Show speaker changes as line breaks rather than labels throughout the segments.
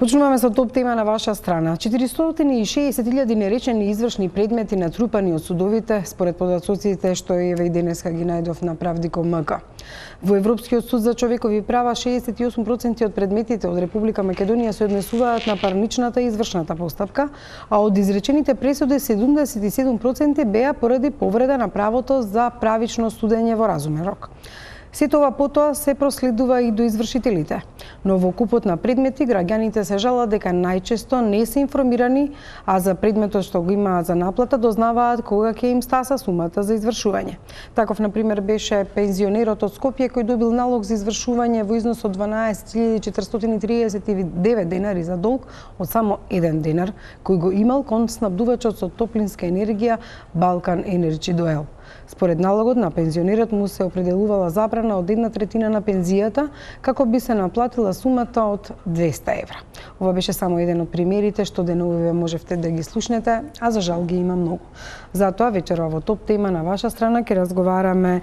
Почнуваме со топ тема на ваша страна. 460.000 неречени извршни предмети натрупани од судовите, според податоците што еве и денеска ги најдов на Правди.мк. Во Европскиот суд за човекови права 68% од предметите од Република Македонија се однесуваат на парничната и извршната постапка, а од изречените пресуди 77% беа поради повреда на правото за правично судење во разумен рок. Сето ова потоа се проследува и до извршителите. Но во купот на предмети граѓаните се жалат дека најчесто не се информирани, а за предметот што го имаат за наплата дознаваат кога ќе им стаса сумата за извршување. Таков например беше пензионерот од Скопје кој добил налог за извршување во износ од 12.439 денари за долг од само 1 денар, кој го имал кон снабдувачот со топлинска енергија Балкан Енерджи Дуел. Според налогот на пензионерот му се определувала забрана од 1/3 на пензијата, како би се наплатила сумата од 200 евра. Ова беше само еден од примерите што деновиве можевте да ги слушнете, а за жал ги има многу. Затоа вечера во топ тема на ваша страна ќе разговараме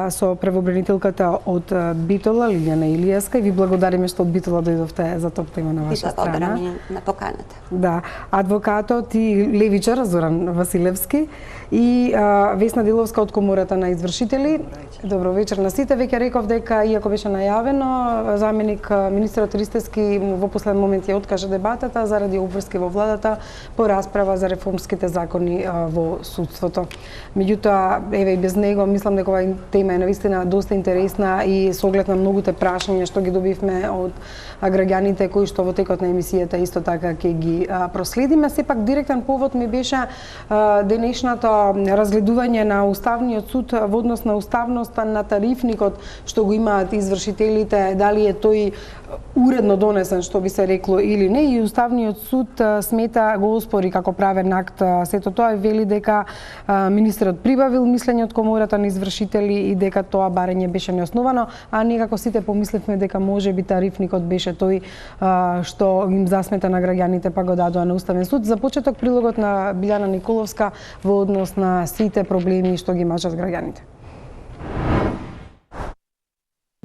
со правобранителката од Битола, Лилјана Илијаска, и ви благодариме што од Битола дојдовте за топ тема на ваша страна.
Благодарам на поканата.
Да, адвокатот и левичар Зоран Василевски и Весна Деловска од Комората на извршители. Добро вечер на сите. Веќе реков дека, иако беше најавено, заменик министерот Ристевски во последен момент ја откажа дебатата заради обврски во владата по расправа за реформските закони во судството. Меѓутоа, еве и без него, мислам дека оваа тема е навистина доста интересна и со оглед на многуте прашања што ги добивме од граѓаните кои што во текот на емисијата исто така ќе ги проследиме. Сепак директен повод ми беше денешното разгледување на Уставниот суд во однос на уставноста на тарифникот што го имаат извршителите, дали е тој уредно донесен, што би се рекло, или не, и Уставниот суд смета, го оспори како правен акт сето тоа и вели дека министерот прибавил мислење од Комората на извршители и дека тоа барање беше неосновано, а некако сите помисливме дека можеби тарифникот беше тој што им засмета на граѓаните, па го дадоа на Уставен суд. За почеток прилогот на Билјана Николовска во однос на сите проблеми што ги мачат граѓаните.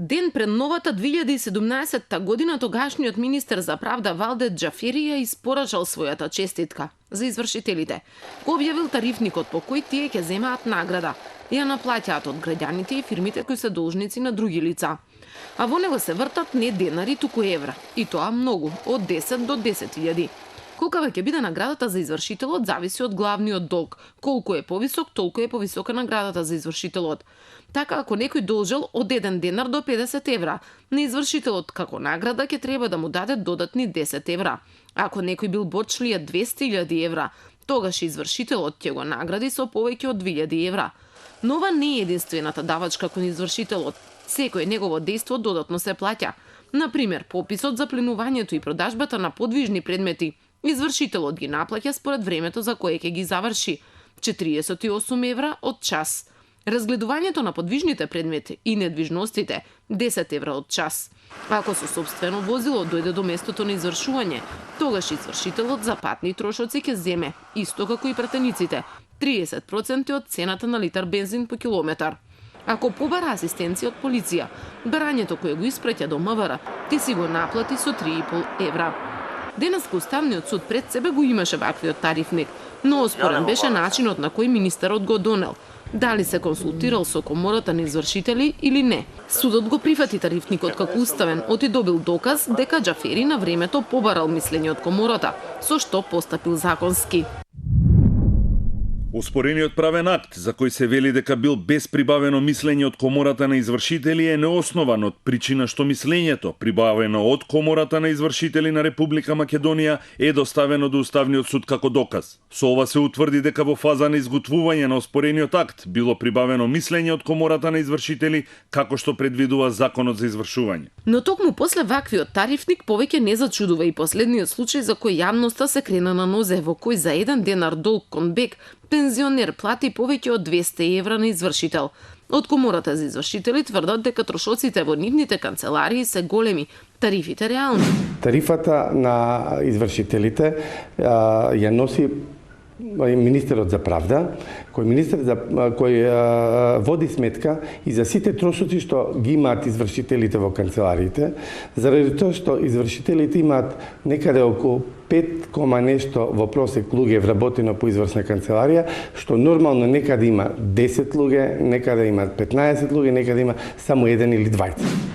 Ден пред новата 2017 година тогашниот министер за правда Валде Џафери ја испорачал својата честитка за извршителите. Го објавил тарифникот по кој тие ќе земаат награда и ја наплаќаат од граѓаните и фирмите кои се должници на други лица. А во него се вртат не денари, туку евра, и тоа многу, од 10 до 10.000. Колкава ќе биде наградата за извршителот зависи од главниот долг. Колку е повисок, толку е повисока наградата за извршителот. Така, ако некој должел од 1 денар до 50 евра, на извршителот како награда ќе треба да му даде додатни 10 евра. Ако некој бил бочлија 200.000 евра, тогаш извршителот ќе го награди со повеќе од 2.000 евра. Но ова не е единствената давачка кон извршителот. Секој негово дејство додатно се плаќа. Например, пописот за пленувањето и продажбата на подвижни предмети. Извршителот ги наплаќа според времето за кое ќе ги заврши, 48 евра од час. Разгледувањето на подвижните предмети и недвижностите, 10 евра од час. Ако со сопствено возило дојде до местото на извршување, тогаш извршителот за патни трошоци ќе земе, исто како и пратениците, 30% од цената на литар бензин по километар. Ако побара асистенција од полиција, барањето кое го испраќа до МВР, ќе си го наплати со 3,5 евра. Денеска Уставниот суд пред себе го имаше ваквиот тарифник, но оспорен беше начинот на кој министерот го донел. Дали се консултирал со Комората на извршители или не. Судот го прифати тарифникот како уставен, оти добил доказ дека Џафери на времето побарал мислење од Комората, со што постапил законски.
Оспорениот правен акт, за кој се вели дека бил без прибавено мислење од Комората на извршители, е неоснован од причина што мислењето, прибавено од Комората на извршители на Република Македонија, е доставено до Уставниот суд како доказ. Со ова се утврди дека во фаза на изготвување на оспорениот акт било прибавено мислење од Комората на извршители, како што предвидува Законот за извршување.
Но токму после ваквиот тарифник повеќе не зачудува и последниот случај за кој јавноста се крена на нозе, во кој за 1 денар долг кон бек пензионер плати повеќе од 200 евра на извршител. Од Комората за извршители тврдат дека трошоците во нивните канцеларии се големи, тарифите реални.
Тарифата на извршителите ја носи
министерот за правда, кој води сметка и за сите трошоци што ги имаат извршителите во канцелариите, заради тоа што извршителите имаат некаде околу 5 нешто во просек луѓе вработено по извршна канцеларија, што нормално некаде има 10 луѓе, некаде има 15 луѓе, некаде има само 1 или 2.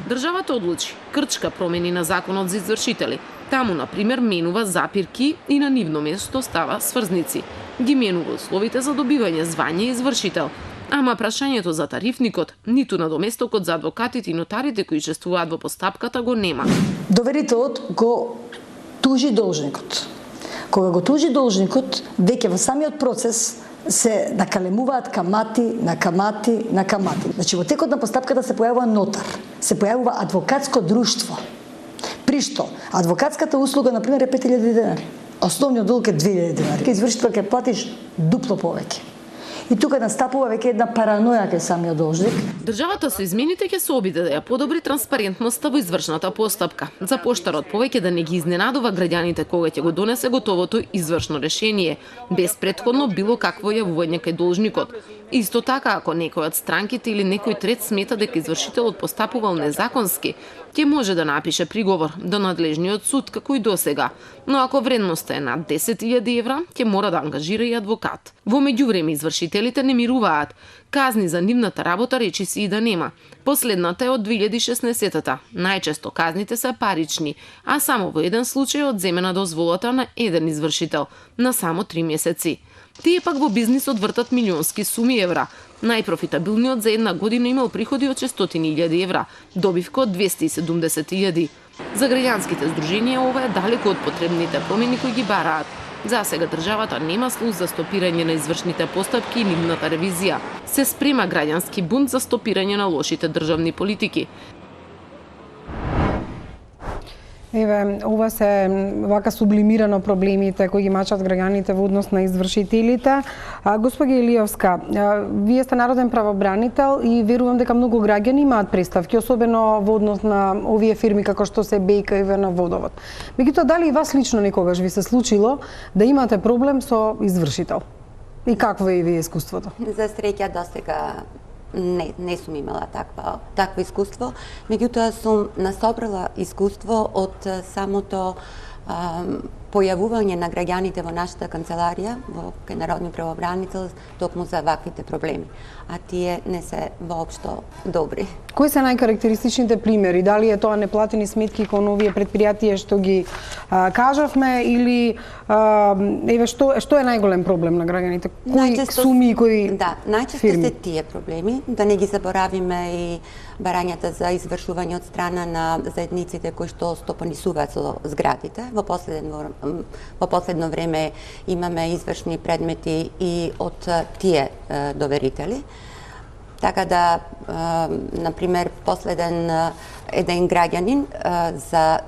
Државата одлучи крчка промени на законот за извршители. Таму, например, менува запирки и на нивно место става сврзници. Ги менува условите за добивање звање извршител. Ама прашањето за тарифникот, ниту надоместокот за адвокатите и нотарите кои учествуваат во постапката го нема.
Доверителот го тужи должникот. Кога го тужи должникот, веќе во самиот процес се накалемуваат камати. Значи, во текот на постапката се појавува нотар, се појавува адвокатско друштво. При што адвокатската услуга, например, е 5000 денари. Основниот долг е 2000 денари. Извршител ќе платиш дупло повеќе. И тука настапува веќе една параноја кај самиот должник.
Државата со измените ќе се обиде да ја подобри транспарентноста во извршната постапка. За поштарот повеќе да не ги изненадува граѓаните кога ќе го донесе готовото извршно решение, без претходно било какво јавување кај должникот. Исто така, ако некој од странките или некој трет смета дека извршителот постапувал незаконски, ќе може да напише приговор до надлежниот суд како и досега. Но ако вредноста е над 10.000 евра, ќе мора да ангажира и адвокат. Во меѓувреме извршителите не мируваат. Казни за нивната работа речиси и да нема. Последната е од 2016-та. Најчесто казните се парични, а само во еден случај одземена дозволата на еден извршител на само 3 месеци. Тие пак во бизнисот вртат милионски суми евра. Најпрофитабилниот за една година имал приходи од 600.000 евра, добивка од 270.000. За граѓанските здруженија ова е далеку од потребните промени кои ги бараат. За сега државата нема слух за стопирање на извршните постапки и нивната ревизија. Се спрема граѓански бунт за стопирање на лошите државни политики.
Еве, ова се вака сублимирано проблемите кои ги мачат граѓаните во однос на извршителите. Госпоѓа Илиовска, вие сте народен правобранител и верувам дека многу граѓани имаат представки, особено во однос на овие фирми како што се БК и на Водовод. Меѓутоа, дали и вас лично некогаш ви се случило да имате проблем со извршител? И какво е ви искуството?
За среќа досега не сум имала такво искуство, меѓутоа сум насобрала искуство од самото појавување на граѓаните во нашата канцеларија, во Народниот правобранител, токму за ваквите проблеми. А тие не се воопшто добри.
Кои се најкарактеристичните примери? Дали е тоа неплатени сметки кон овие предпријатија што ги кажавме или еве што е најголем проблем на граѓаните? Кои суми и кои
Да, најчесто се тие проблеми, да не ги заборавиме и барањата за извршување од страна на заедниците кои што стопанисуваат со зградите. Во последно време имаме извршни предмети и од тие доверители. Така да, например, последен еден граѓанин за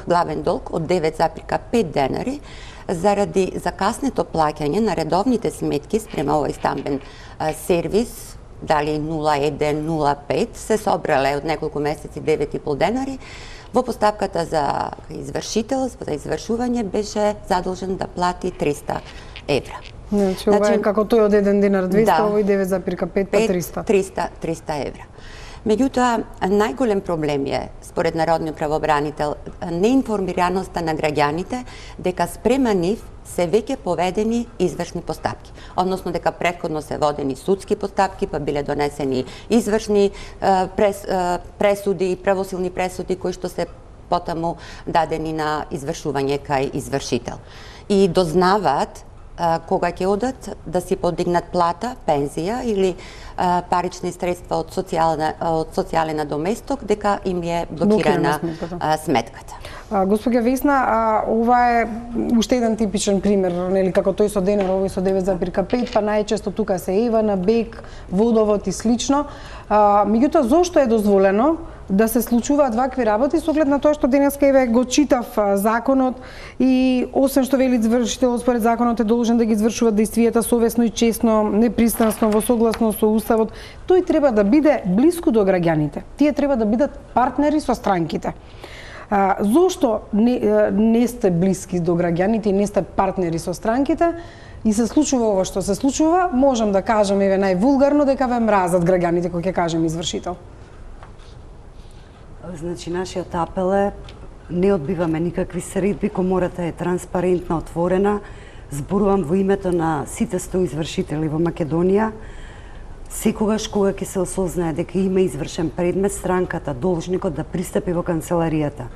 главен долг од 9,5 денари заради закаснето плаќање на редовните сметки спрема овој стамбен сервис, дали 0,1, 0,5, се собрале од неколку месеци 9,5 денари. Во постапката за извршител, за извршување, беше задолжен да плати 300 евра.
Значи, ова е како тој од 1 динар 200, овој 9,5 па 300.
300 евра. Меѓутоа, најголем проблем е, според Народниот правобранител, неинформираноста на граѓаните дека спрема нив се веќе поведени извршни постапки. Односно дека претходно се водени судски постапки, па биле донесени извршни пресуди, правосилни пресуди кои што се потаму дадени на извршување кај извршител. И дознаваат кога ќе одат да си подигнат плата, пензија или парични средства од социјален надоместок, дека им е блокирана сметката.
Госпоѓа Весна, ова е уште еден типичен пример, нели, како тој со денар, овој со 9,5, па најчесто тука се Ивана, БЕК, Водовод и слично. Меѓутоа, зошто е дозволено да се случуваат вакви работи со оглед на тоа што денеска еве го читав законот и освен што вели извршителот според законот е должен да ги извршува действијата совесно и честно, непристрасно, во согласност со уставот, тој треба да биде блиску до граѓаните. Тие треба да бидат партнери со странките. Зошто не сте блиски до граѓаните и не сте партнери со странките? и се случува ова што се случува, можам да кажам еве највулгарно дека ве мразат граѓаните кога ќе кажем извршител.
Значи, нашиот апел е не одбиваме никакви средби, комората е транспарентна, отворена. Зборувам во името на сите 100 извршители во Македонија. Секогаш кога ќе се осознае дека има извршен предмет, странката, должникот да пристапи во канцеларијата.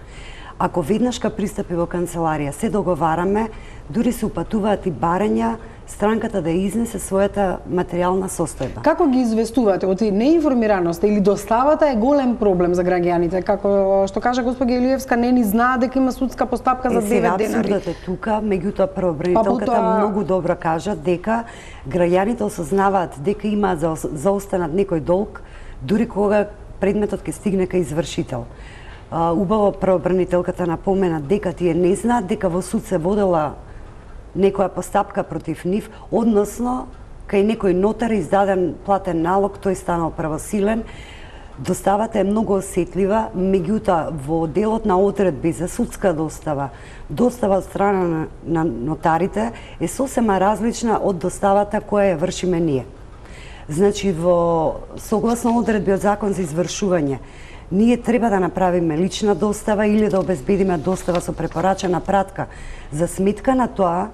Ако веднаш пристапи во канцеларија, се договараме, дури се упатуваат и барања, странката да изнесе својата материјална состојба.
Како ги известувате? Оти неинформираноста или доставата е голем проблем за граѓаните. Како што кажа госпоѓа Илиевска, не ни знаат дека има судска постапка за 9 денари.
Абсурдот е тука, меѓутоа правобранителката многу добро кажа дека граѓаните осознаваат дека имаат заостанат некој долг, дури кога предметот ќе стигне кај извршител. Убаво правобранителката напомена дека тие не знаат дека во суд се водела некоја постапка против нив, односно кај некој нотар издаден платен налог, тој станал правосилен. Доставата е многу осетлива, меѓутоа во делот на одредби за судска достава од страна на нотарите е сосема различна од доставата која ја вршиме ние. Значи, во согласно одредби од Закон за извршување, ние треба да направиме лична достава или да обезбедиме достава со препорачена пратка. За сметка на тоа,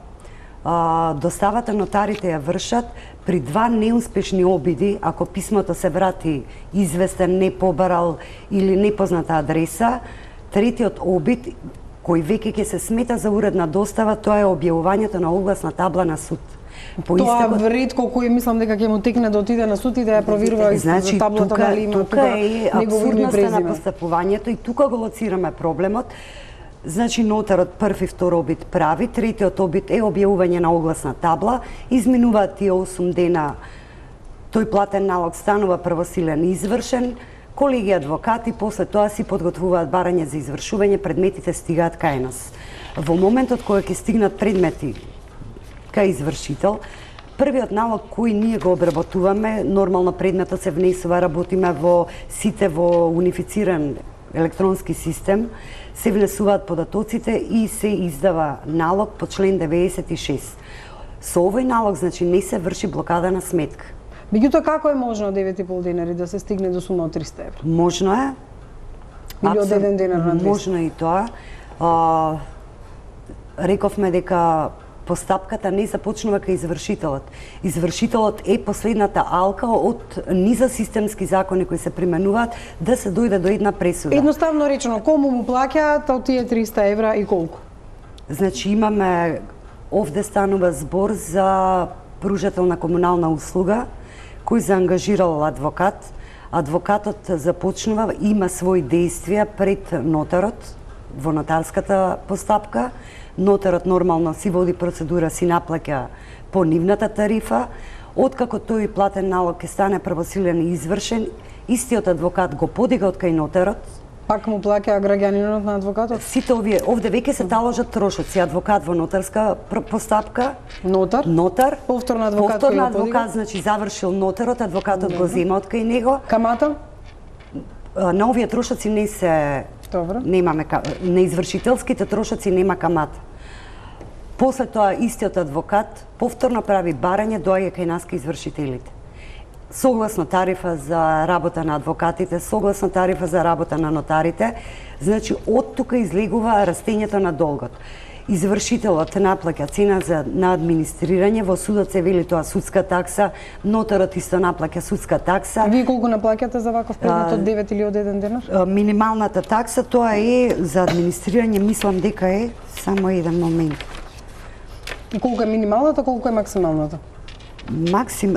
доставата нотарите ја вршат при 2 неуспешни обиди, ако писмото се врати известен, не побарал или непозната адреса. Третиот обид, кој веќе ќе се смета за уредна достава, тоа е објавувањето на огласна табла на суд.
Тоа ретко кој мислам дека ќе му текне да отиде на суд и да ја проверува
за таблата дали има тука е абсурдноста на постапувањето и тука го лоцираме проблемот. Значи, нотарот први, втор обид прави, третиот обид е објавување на огласна табла, изминуваат тие 8 дена, тој платен налог станува правосилен и извршен, колеги адвокати после тоа си подготвуваат барање за извршување, предметите стигаат кај нас. Во моментот кога ќе стигнат предмети кај извршител, првиот налог кој ние го обработуваме, нормално предметот се внесува, работиме во сите во унифициран електронски систем, се внесуваат податоците и се издава налог по член 96. Со овој налог, значи, не се врши блокада на сметка.
Меѓутоа, како е можно 9,5 денари да се стигне до сума од 300 евра?
Можно е.
Или од 1 денар на 200?
Можно и тоа. Рековме дека постапката не започнува кај извршителот. Извршителот е последната алка од низа системски закони кои се применуваат да се дојде до една пресуда.
Едноставно речено, кому му плаќаат од тие 300 евра и колку?
Значи, имаме, овде станува збор за пружател на комунална услуга, кој заангажирал адвокат. Адвокатот започнува, има своји действија пред нотарот во нотарската постапка. Нотарот нормално си води процедура, си наплаќа по нивната тарифа. Откако тој платен налог ќе стане правосилен и извршен, истиот адвокат го подига од кај нотарот.
Пак му плаќа граѓанинот на адвокатот?
Сите овие, овде веќе се таложат трошоци, адвокат во нотарска постапка.
Нотар? Повторно адвокат кој го подига?
Значи завршил нотарот, адвокатот го зема од кај него.
Камата?
На овие трошоци не се...
Добро.
Немаме, на извршителските трошоци нема камата. После тоа истиот адвокат повторно прави барање, доаѓа кај нас кај извршителите. Согласно тарифа за работа на адвокатите, согласно тарифа за работа на нотарите, значи од тука излегува растењето на долгот. Извршителот наплаќа цена на администрирање, во судот се вели тоа судска такса, нотарот исто наплаќа судска такса.
Вие колку наплаќате за ваков предмет од 9 или од 1 денар?
Минималната такса, тоа е за администрирање, мислам дека е само еден момент.
И колку е минималната, колку е максималната?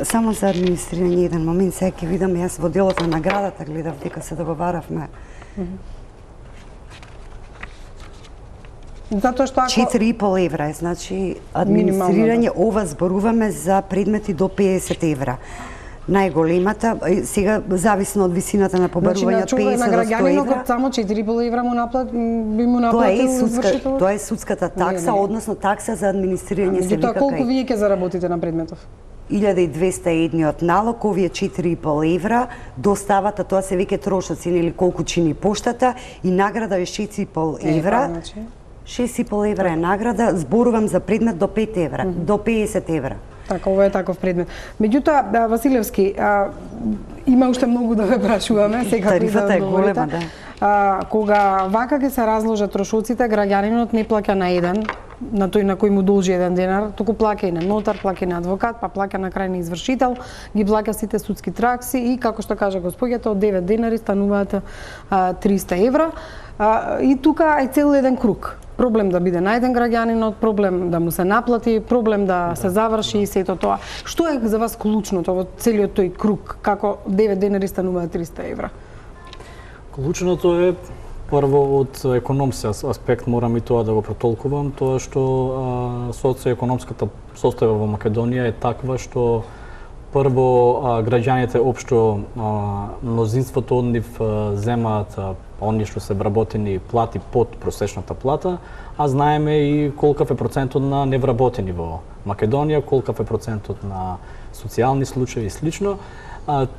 Само за администрирање еден момент, сега ќе видам, јас во делот на наградата гледав дека се договаравме.
Затоа што ако
4,5 евра е, значи администрирање, ова зборуваме за предмети до 50 евра. Најголемата, сега зависно од висината на побарување од 50 до 100 евра.
Значи, на граѓанинот само 4,5 евра би му наплатил извршителот?
Тоа е судската такса, односно такса за администрирање се вика кај.
Колку вие ќе заработите на предметов?
1200 едниот налог, овие 4,5 евра, доставата, тоа се веќе трошоци, нели колку чини поштата, и награда е 6,5 евра. 6,5 евра е награда, зборувам за предмет до 5 евра, до 50 евра.
Така, ова е таков предмет. Меѓутоа, Василевски, има уште многу да ве прашуваме, сега
тарифата е голема, да.
Кога вака ќе се разложат трошоците, граѓанинот не плаќа на еден, на тој на кој му должи 1 денар, туку плаќа и на нотар, плаќа и на адвокат, па плаќа на крајни извршител, ги плаќа сите судски такси и, како што кажа господјата, од 9 денари стануваат 300 евра. И тука е цел еден круг. Проблем да биде најден граѓанинот, проблем да му се наплати, проблем да се заврши и сето тоа. Што е за вас клучното во целиот тој круг, како 9 денари стануваат 300 евра?
Клучното е прво од економски аспект, морам и тоа да го протолкувам, тоа што социоекономската состојба во Македонија е таква што прво граѓаните општо мнозинството од нив земаат оние што се вработени плати под просечната плата, а знаеме и колкав е процентот на невработени во Македонија, колкав е процентот на социјални случаи и слично.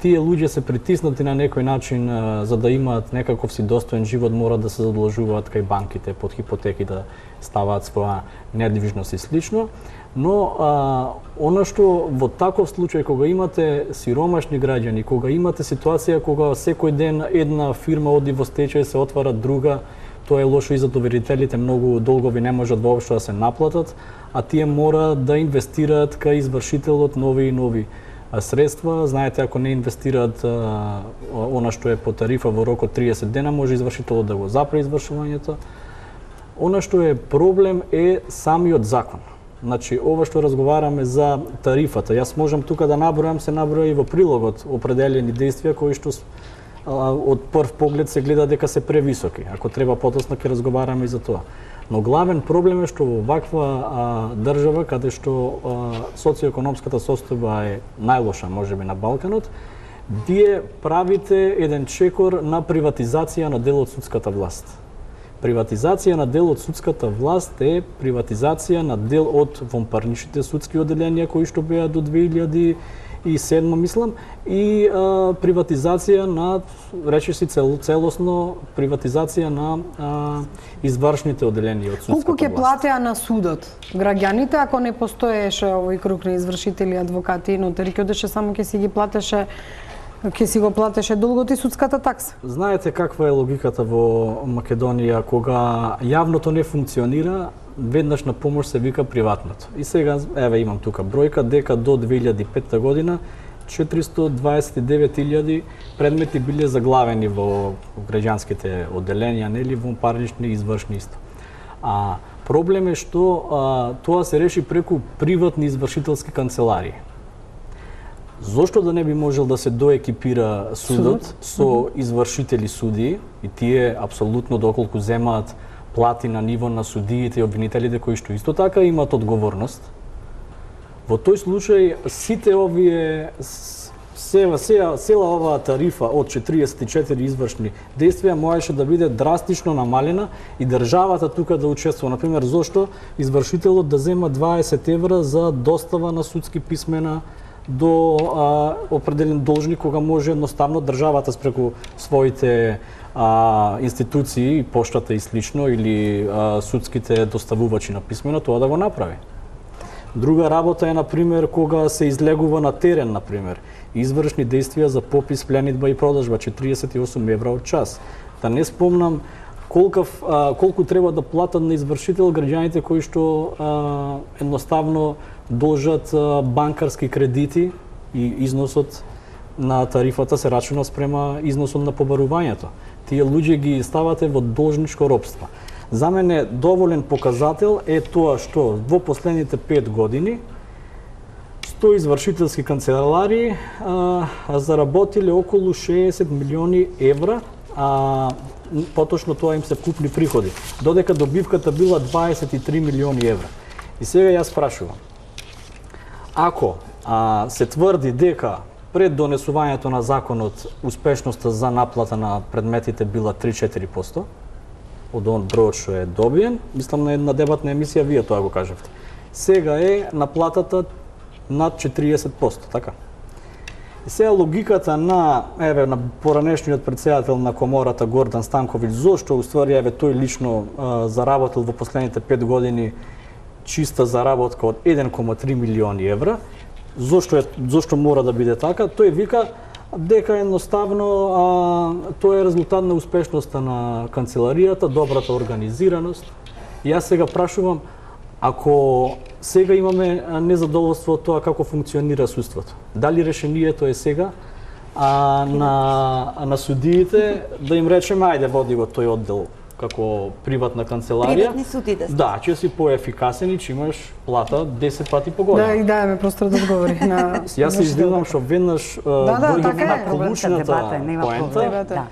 Тие луѓе се притиснати на некој начин за да имаат некаков си достоен живот, мора да се задолжуваат кај банките под хипотеки, да ставаат своја недвижност и слично. Но она што во таков случај кога имате сиромашни граѓани, кога имате ситуација кога секој ден една фирма оди во стечај, се отвара друга, тоа е лошо и за доверителите, многу долгови не можат воопшто да се наплатат, а тие мора да инвестираат кај извршителот нови и нови средства. Знаете, ако не инвестираат она што е по тарифа во рок од 30 дена, може извршителот да го запре извршувањето. Она што е проблем е самиот закон. Значи, ова што разговараме за тарифата, јас можам тука да набројам, се наброја и во прилогот определени действија кои што од прв поглед се гледа дека се превисоки. Ако треба потосно ќе разговараме и за тоа. Но главен проблем е што во ваква држава, каде што социоекономската состојба е најлоша можеби на Балканот, вие правите еден чекор на приватизација на дел од судската власт. Приватизација на дел од судската власт е приватизација на дел од вонпарничните судски оделенија кои што беа до 2007, мислам, и приватизација на, речиси целосно, приватизација на извршните оделенија од судската власт.
Колку ќе платеа на судот граѓаните ако не постоеше овој круг на извршители, адвокати и нотари, ќе одеше само ќе си го платеше долгот и судската такса?
Знаете каква е логиката во Македонија, кога јавното не функционира, веднаш на помош се вика приватното. И сега, еве имам тука бројка, дека до 2005 година 429.000 предмети биле заглавени во граѓанските оделенија, нели, во парнични и извршни исто. Проблем е што тоа се реши преку приватни извршителски канцеларии. Зошто да не би можел да се доекипира судот со извршители судии, и тие апсолутно доколку земаат плати на ниво на судиите и обвинителите кои што исто така имаат одговорност. Во тој случај сите овие цела оваа тарифа од 44 извршни действија можеше да биде драстично намалена и државата тука да учествува. Например, зошто извршителот да зема 20 евра за достава на судски писмена до определен должник, кога може едноставно државата спреку своите институции, поштата и слично, или судските доставувачи на писмена, тоа да го направи. Друга работа е, например, кога се излегува на терен, например, извршни действија за попис, пленидба и продажба, 48 евра од час. Да не спомнам колку треба да платат на извршител граѓаните кои што едноставно должат банкарски кредити и износот на тарифата се рачуна спрема износот на побарувањето. Тие луѓе ги ставате во должничко робство. За мене доволен показател е тоа што во последните 5 години 100 извршителски канцеларии заработиле околу 60 милиони евра, поточно тоа им се вкупни приходи, додека добивката била 23 милиони евра. И сега јас прашувам, ако се тврди дека пред донесувањето на законот успешноста за наплата на предметите била 3-4%, од он бројот што е добиен, мислам на една дебатна емисија вие тоа го кажавте. Сега е наплатата над 40%, така? Сега логиката на поранешниот председател на комората Гордан Станковиќ, зошто уствари тој лично заработил во последните 5 години чиста заработка од 1,3 милиони евра, зошто мора да биде така? Тој вика дека едноставно тоа е резултат на успешноста на канцеларијата, добрата организираност. И јас сега прашувам, ако сега имаме незадоволство од тоа како функционира судството, дали решението е сега на судиите да им речеме ајде води го тој оддел како приватна канцеларија.
Приватни суди да се.
Да, че си поефикасен и че имаш плата 10 пати поголема.
Да, и даеме простор да одговори на
Јас се издивам што веднаш дојде на клучната поента.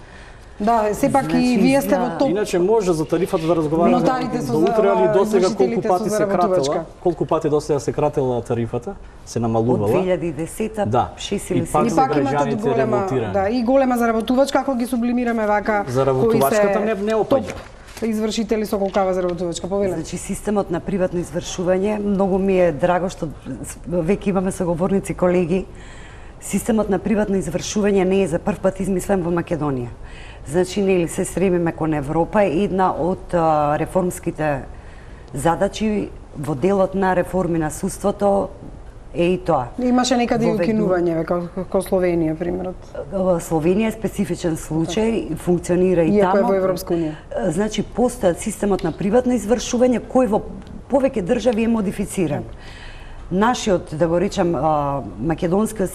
Да, сепак и вие сте во топ.
Иначе може за тарифата да разговараме.
Нотарите со
утре досега
извршителите
колку пати досега се кратила тарифата, се намалувала.
Од 2010-та 6 или 7.
И пак имате голема, да, и голема заработувачка, ако ги сублимираме вака,
заработувачката не опаѓа.
Извршители со колкава заработувачка, повелете.
Значи системот на приватно извршување, многу ми е драго што веќе имаме соговорници колеги. Системот на приватно извршување не е за прв пат измислен во Македонија. Значи, нели се стремиме кон Европа, една од реформските задачи во делот на реформи на судството е и тоа.
Имаше некаде и укинување како Словенија, примерот.
Словенија е специфичен случај, функционира и
тамо. Иако е во Европска унија.
Значи, постојат системот на приватно извршување кој во повеќе држави е модифициран. Нашиот, да го речам, македонскиот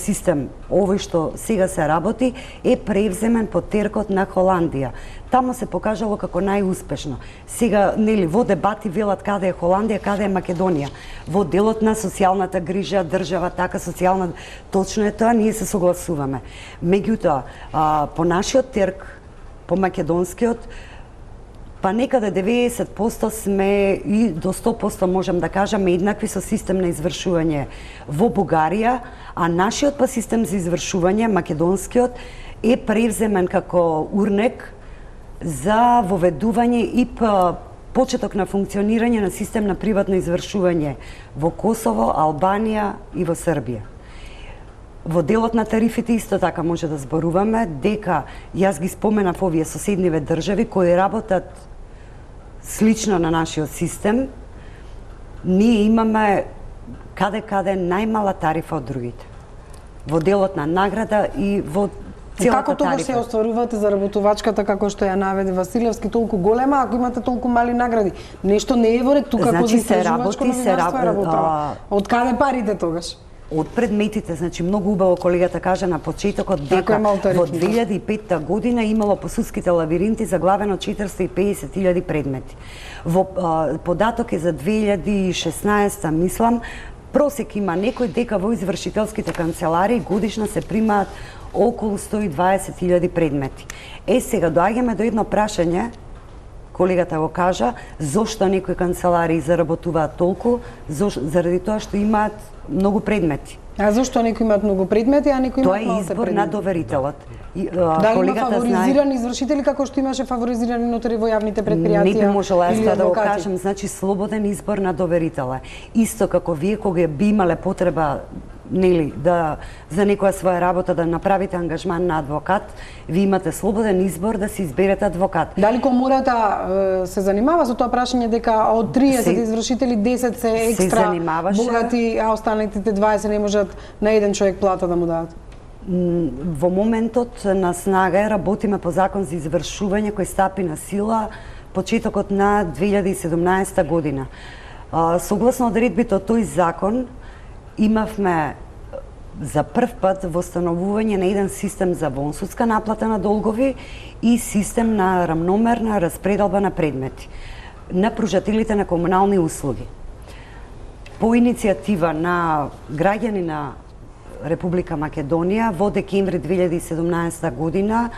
систем, овој што сега се работи, е превземен под теркот на Холандија. Тамо се покажало како најуспешно. Сега, нели, во дебати велат каде е Холандија, каде е Македонија. Во делот на социјалната грижа, држава, така социјална, точно е тоа, ние се согласуваме. Меѓутоа, по нашиот терк, по македонскиот, па некаде 90% сме и до 100% можам да кажам еднакви со систем на извршување во Бугарија, а нашиот па систем за извршување, македонскиот, е превземен како урнек за воведување и почеток на функционирање на систем на приватно извршување во Косово, Албанија и во Србија. Во делот на тарифите исто така може да зборуваме дека јас ги споменав овие соседниве држави кои работат слично на нашиот систем. Ние имаме каде најмала тарифа од другите. Во делот на награда и во целата
како тогаш се остварувате заработувачката како што ја наведе Василевски толку голема, ако имате толку мали награди? Нешто не е во ред тука,
значи,
кога се работи. Од каде парите тогаш?
Од предметите, значи многу убаво колегата кажа на почетокот дека во 2005 година имало по судските лабиринти заглавено 450.000 предмети. Во податок е за 2016, мислам, просек има некој дека во извршителските канцеларии годишно се примаат околу 120.000 предмети. Сега доаѓаме до едно прашање, колегата го кажа, зошто некои канцеларии заработуваат толку, заради тоа што имаат многу предмети.
А зошто некои имаат многу предмети, а некои имаат малку предмети?
Тоа е избор на доверителот.
Дали има фаворизирани извршители како што имаше фаворизирани нотари во јавните предпријатија?
Не би можела јас да го кажам, значи слободен избор на доверителя. Исто како вие кога би имале потреба нели да за некоја своја работа да направите ангажман на адвокат, ви имате слободен избор да си изберете адвокат.
Дали комората се занимава со тоа прашање дека од 30 извршители 10 се екстра богати, а останатите 20 не можат на еден човек плата да му дадат?
Во моментот на снага работиме по закон за извршување кој стапи на сила почетокот на 2017 година. Согласно одредбите од тој закон имавме за прв пат восстановување на еден систем за вонсудска наплата на долгови и систем на рамномерна распределба на предмети на пружателите на комунални услуги. По иницијатива на граѓани на Република Македонија во декември 2017 година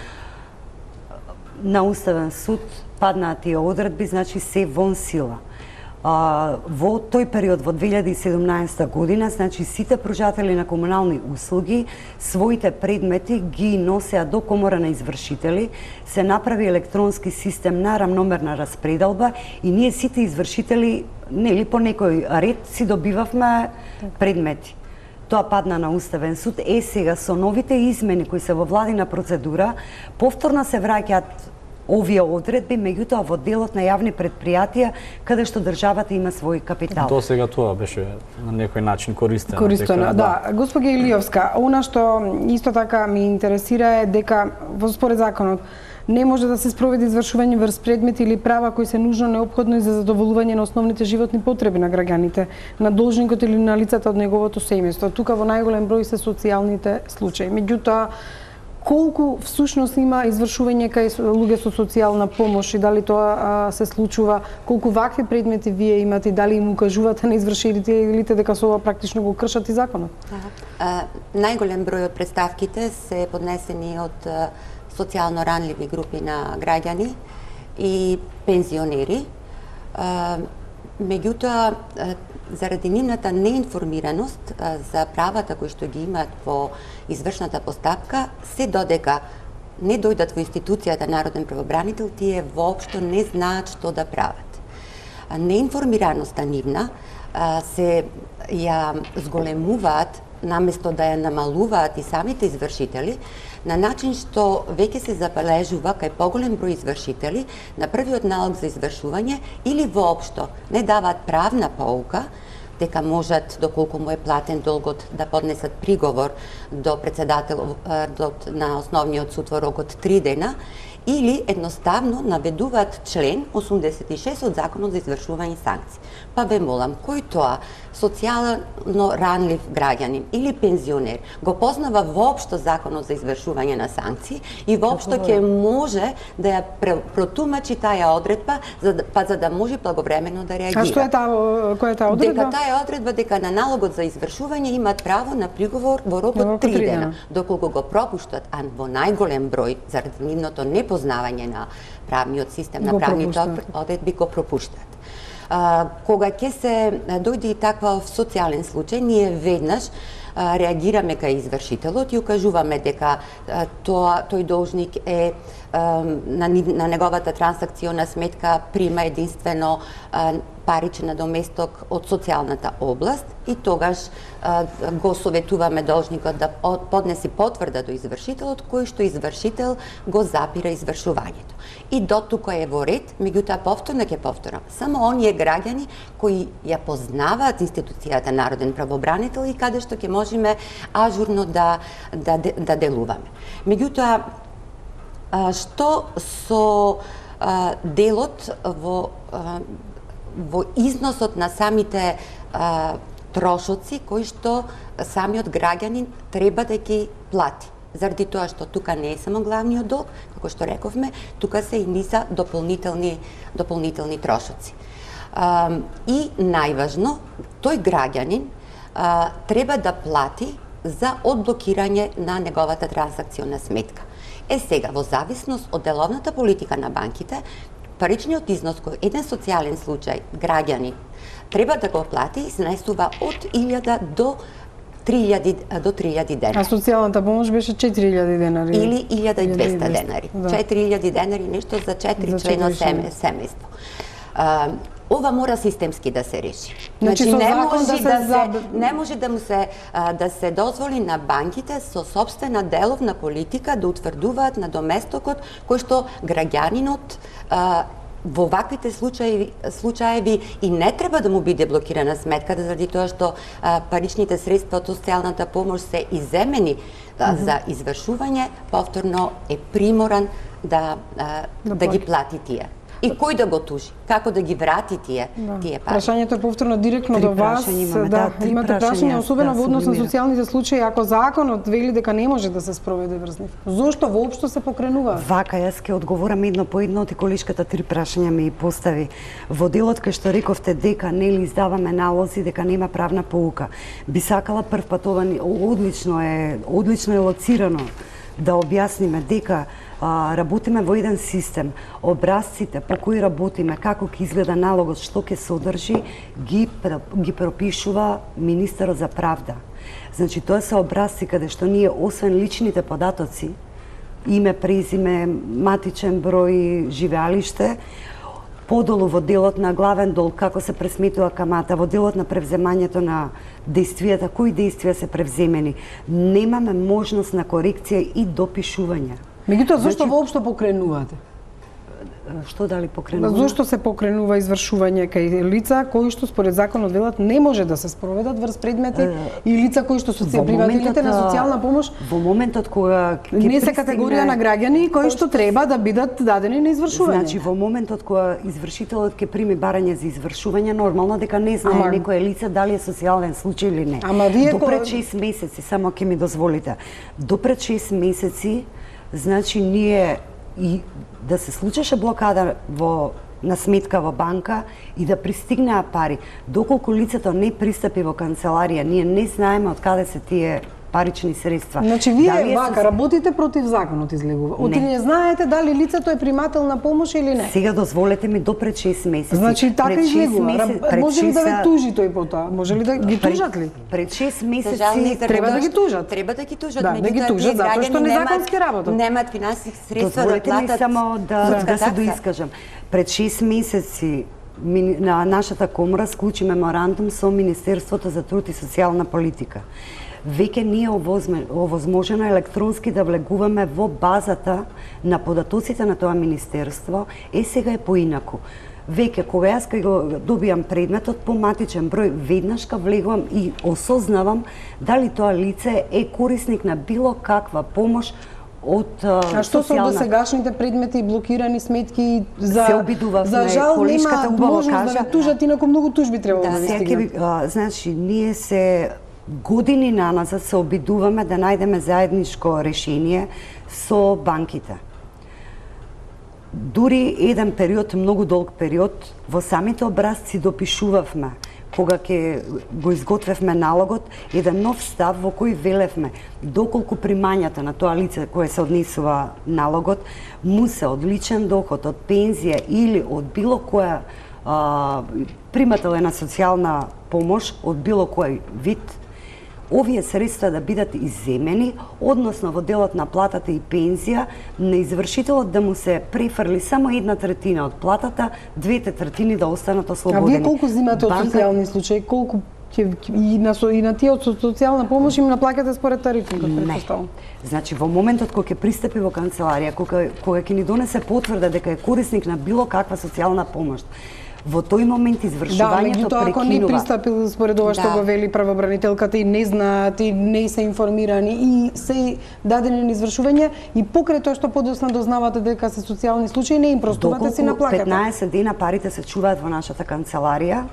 на Уставен суд паднаа тие одредби, значи се вон сила. Во тој период, во 2017 година, значи сите пружатели на комунални услуги своите предмети ги носеа до комора на извршители, се направи електронски систем на рамномерна распределба и ние сите извршители, нели по некој ред си добивавме предмети. тоа падна на Уставен суд. Сега со новите измени кои се во владина процедура, повторно се враќаат овие одредби, меѓутоа во делот на јавни предпријатија каде што државата има свој капитал.
До сега тоа беше на некој начин користено.
Користено, да. Госпожа Илиовска, она што исто така ми интересира е дека во според законот не може да се спроведе извршување врз предмети или права кои се нужно неопходни за задоволување на основните животни потреби на граѓаните, на должникот или на лицата од неговото семејство. Тука во најголем број се социјалните случаи. Меѓутоа, колку всушност има извршување кај луѓе со социјална помош и дали тоа се случува, колку вакви предмети вие имате и дали им укажувате на извршителите дека со ова практично го кршат и законот?
Најголем број од представките се поднесени од социјално ранливи групи на граѓани и пензионери. Меѓутоа, заради нивната неинформираност за правата кои што ги имаат во извршната постапка, се додека не дојдат во институцијата Народен правобранител, тие воопшто не знаат што да прават. Неинформираноста нивна се ја зголемуваат наместо да ја намалуваат и самите извршители, на начин што веќе се забележува кај поголем број извршители на првиот налог за извршување или воопшто не даваат правна поука дека можат, доколку му е платен долгот, да поднесат приговор до председателот на основниот суд во рок од 3 дена, или едноставно наведуваат член 86 од Законот за извршување санкции. Па ве молам, кој тоа социјално ранлив граѓанин или пензионер го познава воопшто Законот за извршување на санкции и воопшто ќе може да ја протумачи таа одредба за да може благовремено да реагира.
А што е која е таа одредба?
Дека таа одредба дека на налогот за извршување имаат право на приговор во рок од 3 дена. Доколку го пропуштат, а во најголем број заради нивното непознавање на правниот систем, на правните одредби го пропуштат. Кога ќе се дојде и таква социјален случај, ние веднаш реагираме кај извршителот и укажуваме дека тој должник е на неговата трансакциона сметка прима единствено паричен надоместок од социјалната област и тогаш го советуваме должникот да поднеси потврда до извршителот, кој што извршител го запира извршувањето. И до тука е во ред, меѓутоа повторно ќе повторам. Само оние граѓани кои ја познаваат институцијата Народен правобранител и каде што ќе можеме ажурно да делуваме. Меѓутоа, што со делот во износот на самите трошоци кои што самиот граѓанин треба да ги плати. Заради тоа што тука не е само главниот долг, како што рековме, тука се и низа дополнителни трошоци. И најважно, тој граѓанин треба да плати за одблокирање на неговата трансакциона сметка. Сега, во зависност од деловната политика на банките, паричниот износ кој еден социјален случај граѓани треба да го плати се најсува од 1000 до 3000 денари.
А социјалната помош беше 4000 денари.
Или 1200 денари. 4000 денари нешто за 4 члено семејство. Ова мора системски да се реши. Значи не може да се дозволи на банките со сопствена деловна политика да утврдуваат надоместокот кој што граѓанинот во ваквите случаеви и не треба да му биде блокирана сметката заради тоа што паричните средства од социјалната помош се иземени за извршување, повторно е приморан да ги плати тие. И кој да го тужи? Како да ги врати тие пари?
Прашањето е повторно директно до вас. Имате прашање, особено во однос на социјалните случаи, ако законот вели дека не може да се спроведе врз нив. Зошто воопшто се покренува?
Вака, јас ќе одговорам едно по едно, и колишката 3 прашања ми постави. Во делот кај што рековте дека нели издаваме налози, дека нема правна поука. Би сакала прв пат ова одлично е лоцирано да објасниме дека работиме во еден систем, образците по кои работиме, како ќе изгледа налогот, што ќе содржи, ги пропишува министерот за правда. Значи, тоа се образци каде што ние, освен личните податоци, име, презиме, матичен број, живеалиште, подолу во делот на главен долг, како се пресметува камата, во делот на превземањето на действијата, кои действија се превземени, немаме можност на корекција и допишување.
Меѓутоа, зашто воопшто покренувате?
Што дали покренува?
Зошто се покренува извршување кај лица кои што според законот велат не може да се спроведат врз предмети и лица кои што примателите на социјална помош
во моментот кога
не се категорија на граѓани кои што треба да бидат дадени на извршување.
Значи во моментот кога извршителот ќе прими барање за извршување, нормално дека не знае некое лице дали е социјален случај или не. До пред 6 месеци, само ќе ми дозволите. До пред 6 месеци, значи ние и да се случеше блокада на сметка во банка и да пристигнаа пари. Доколку лицето не пристапи во канцеларија, ние не знаеме од каде се тие парични средства.
Значи вие вака работите против законот, излегува. Оти не знаете дали лицето е примател на помош или не.
Сега дозволете ми до пред 6 месеци.
Значи така излегува. Може ли да ве тужи тој потоа? Може ли да ги тужат ли?
Пред 6 месеци
треба да ги тужат.
Треба да ги тужат,
да ги тужат затоа што незаконски работат.
Немаат финансиски средства да платат.
Дозволете ми само да се доискажам. Пред 6 месеци на нашата комора склучи меморандум со Министерството за труд и социјална политика. Веќе ние овозможено електронски да влегуваме во базата на податоците на тоа министерство, сега е поинаку. Веќе кога јас кога го добијам предметот по матичен број, веднаш ка влегувам и осознавам дали тоа лице е корисник на било каква помош од
А што со досегашните предмети, блокирани сметки за
се обидувавме,
за жал нема можност да тужат, инаку многу тужби требало да стигнат.
Значи ние се години наназад се обидуваме да најдеме заедничко решение со банките. Дури еден период, многу долг период, во самите образци допишувавме, кога ќе го изготвевме налогот, еден нов став во кој велевме доколку примањата на тоа лице кое се однесува налогот му се од личен доход, од пензија или од било која примател е на социјална помош, од било кој вид, овие средства да бидат изземени, односно во делот на платата и пензија, на извршителот да му се префрли само 1/3 од платата, 2/3 да останат ослободени.
А вие колку земате од социјални случаи, колку и на тие од социјална помош им наплакате според тарифникот, претпоставувам?
Значи во моментот кога ќе пристапи во канцеларија, кога ќе ни донесе потврда дека е корисник на било каква социјална помош, во тој момент извршувањето прекинува.
Ако не пристапил според ова што го вели правобранителката и не знаат и не се информирани и се дадени на извршување и покрај тоа што подоцна дознавате дека се социјални случаи, не им простувате си наплакате.
15 дена парите се чуваат во нашата канцеларија.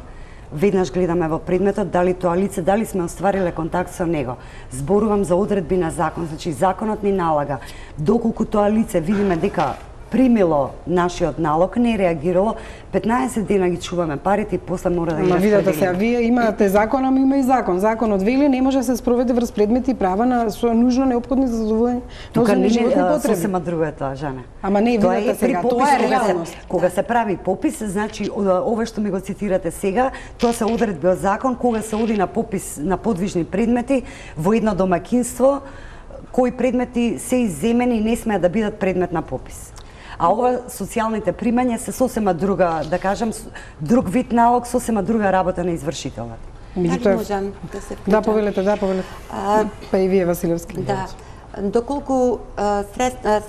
Веднаш гледаме во предметот дали тоа лице, дали сме оствариле контакт со него. Зборувам за одредби на закон, значи законот ни налага доколку тоа лице видиме дека примило нашиот налог, не реагирало, 15 дена ги чуваме парите и после мора да ги распределиме.
Видете се, вие имате закон, ама има и закон. Законот вели не може да се спроведе врз предмети и права на нужно неопходни за задоволување на основни животни потреби.
Сосема друго е тоа, Жане.
Ама не, видете сега, тоа е реалност.
Кога се прави попис, значи ова што ми го цитирате сега, тоа се одредби од закон, кога се оди на попис на подвижни предмети во едно домаќинство, кои предмети се изземени и не смеат да бидат предмет на попис. А ова социјалните примања се сосема друга, да кажам, друг вид налог, сосема друга работа на извршителот.
Дали можам да се вклучам?
Да, повелете. Па и вие, Василевски.
Да. Доколку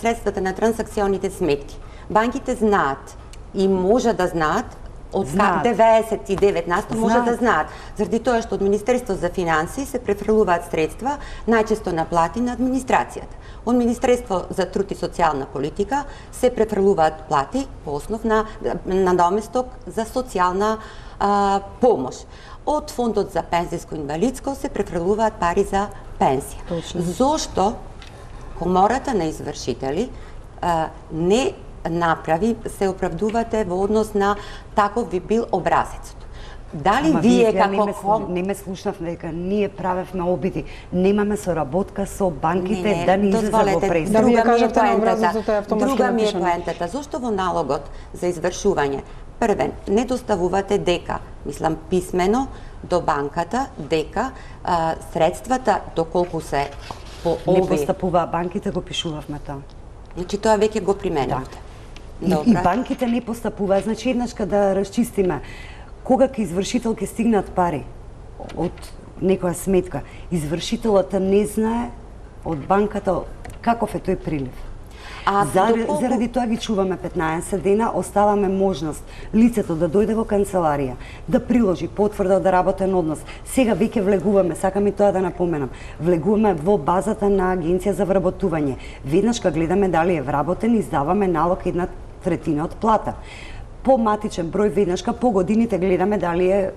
средствата на трансакционите сметки, банките знаат и може да знаат, од 99% може да знаат, заради тоа што од Министерство за финанси се префрлуваат средства, најчесто на плати на администрацијата. Од Министерство за труд и социјална политика се префрлуваат плати по основ на наместок за социјална помош. Од Фондот за пензијско инвалидско се префрлуваат пари за пензија.
Точно.
Зошто комората на извршители не направи, се оправдувате во однос на таков би бил образецот? Дали вие како
не ме слушнавме дека ние правевме обиди, немаме соработка со банките да ни излезе во пресата.
Да вие кажете на образецот е автоматски
Друга ми е
напишано.
поентата. Зошто во налогот за извршување првен не доставувате дека, мислам писмено до банката дека средствата доколку се по
не постапува банките, го пишувавме тоа.
Значи тоа веќе го применавте.
И банките не постапуваат. Значи еднаш кога расчистиме кога ке извршител ке стигнат пари од некоја сметка, извршителот не знае од банката каков е тој прилив. Заради тоа ги чуваме 15 дена, оставаме можност лицето да дојде во канцеларија, да приложи потврда да работен однос. Сега веќе влегуваме, сакам и тоа да напоменам, влегуваме во базата на Агенција за вработување. Веднаш кога гледаме дали е вработен, издаваме налог 1/3 од плата. По матичен број веднашка по годините гледаме дали е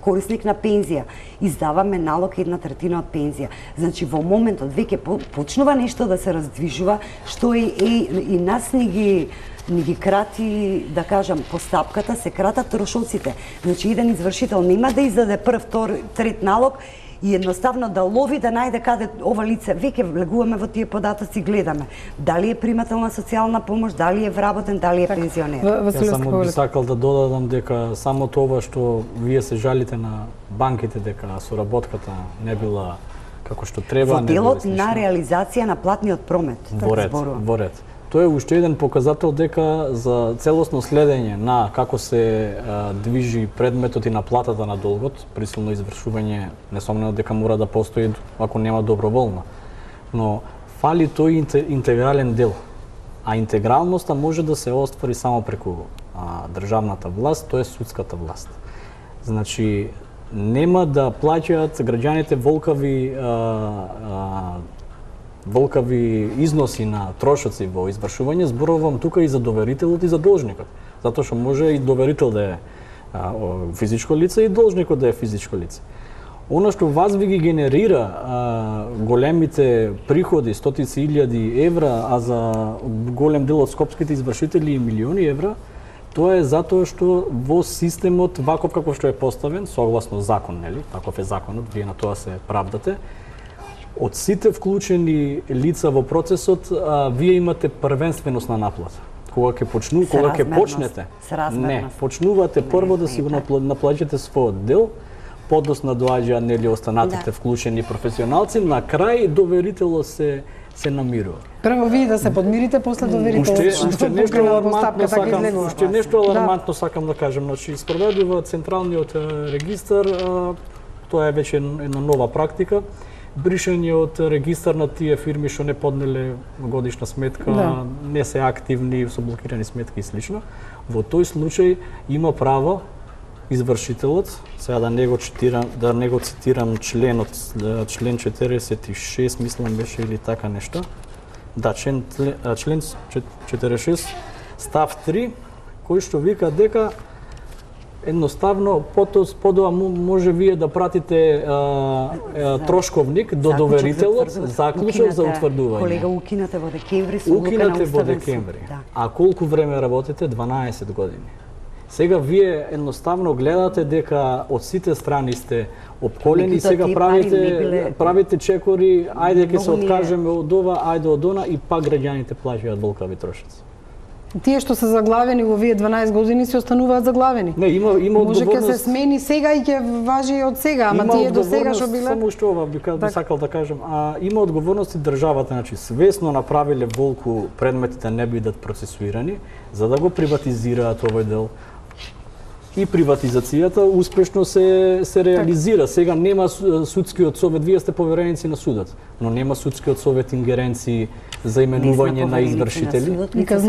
корисник на пензија. Издаваме налог 1/3 од пензија. Значи во моментот веќе почнува нешто да се раздвижува, што и нас ни ги крати, да кажам, постапката, се кратат трошоците. Значи еден извршител нема да издаде прв, втор, трет налог и едноставно да лови, да најде каде ова лице. Веќе влегуваме во тие податоци, гледаме дали е примател на социјална помош, дали е вработен, дали е пензионер.
Јас само би сакал да додадам дека само тоа што вие се жалите на банките дека соработката не била како што треба,
во делот на реализација на платниот промет.
Во ред. Тоа е уште еден показател дека за целосно следење на како се движи предметот и наплатата на долгот, присилно извршување, несомнено дека мора да постои ако нема доброволно. Но фали тој интегрален дел. А интегралноста може да се оствари само преку државната власт, тоа е судската власт. Значи, нема да плаќаат граѓаните волкави износи на трошоци во извршување, зборувам тука и за доверителот и за должникот. Затоа што може и доверител да е физичко лице и должникот да е физичко лице. Оно што вас ви ги генерира големите приходи, стотици илјади евра, а за голем дел од скопските извршители и милиони евра, тоа е затоа што во системот, ваков како што е поставен, согласно закон, нели? Таков е законот, вие на тоа се правдате. Од сите вклучени лица во процесот, вие имате првенственост на наплата. Кога ќе почнете, почнувате прво да си го наплаќате својот дел, подосна доаѓаат нели останатите вклучени професионалци, на крај доверителот се намирува.
Прво вие да се подмирите, после доверителот.
Уште нешто алармантно сакам да кажам. Значи, спроведува Централниот регистар, тоа е веќе една нова практика. Бришање од регистар на тие фирми што не поднеле годишна сметка, не се активни, со блокирани сметки и слично. Во тој случај има право извршителот, сега да не го цитирам членот, член 46, мислам беше или така нешто. Да, член 46, став 3, кој што вика дека едноставно подоа може вие да пратите трошковник до доверителот, заклучок за утврдување.
Колега, укинате во декември,
укинате во декември. А колку време работите? 12 години. Сега вие едноставно гледате дека од сите страни сте опколени, сега правите чекори, ајде ќе се откажеме од ова, ајде од она и пак граѓаните плаќаат волкави трошоци.
Тие што се заглавени во овие 12 години се остануваат заглавени.
Не, има одговорност.
Може ќе се смени сега и ќе важи од сега, ама тие до сега што биле.
Само што ова би сакал да кажам, има одговорност и државата, значи свесно направиле волку предметите не бидат процесуирани за да го приватизираат овој дел. И приватизацијата успешно се реализира. Сега нема судскиот совет, вие сте повереници на судот, но нема судскиот совет ингеренции за именување на извршители.
Лица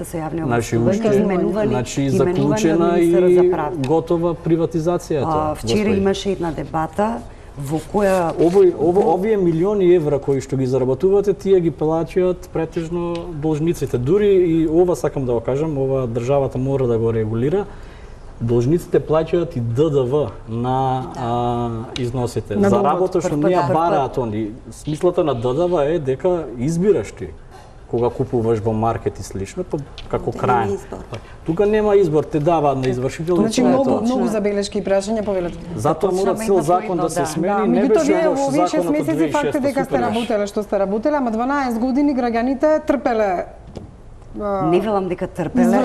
со јавни
овластувања. Значи заклучена и готова приватизацијата.
Вчера имаше една дебата во која
овие милиони евра кои што ги заработувате, тие ги плаќаат претежно должниците. Дури и ова сакам да го кажам, ова државата мора да го регулира. Должниците плаќаат и ДДВ на износите. За работа што не ја бараат они. Смислата на ДДВ е дека избираш ти кога купуваш во маркет и слично, како крај. Тука нема избор, те даваат на извршител.
Значи многу забелешки и прашања повелат.
Затоа мора цел закон да се смени, не беше лош законот од 2006.
Факт е дека сте работеле што сте работеле, ама 12 години граѓаните трпеле.
Не велам дека трпеле.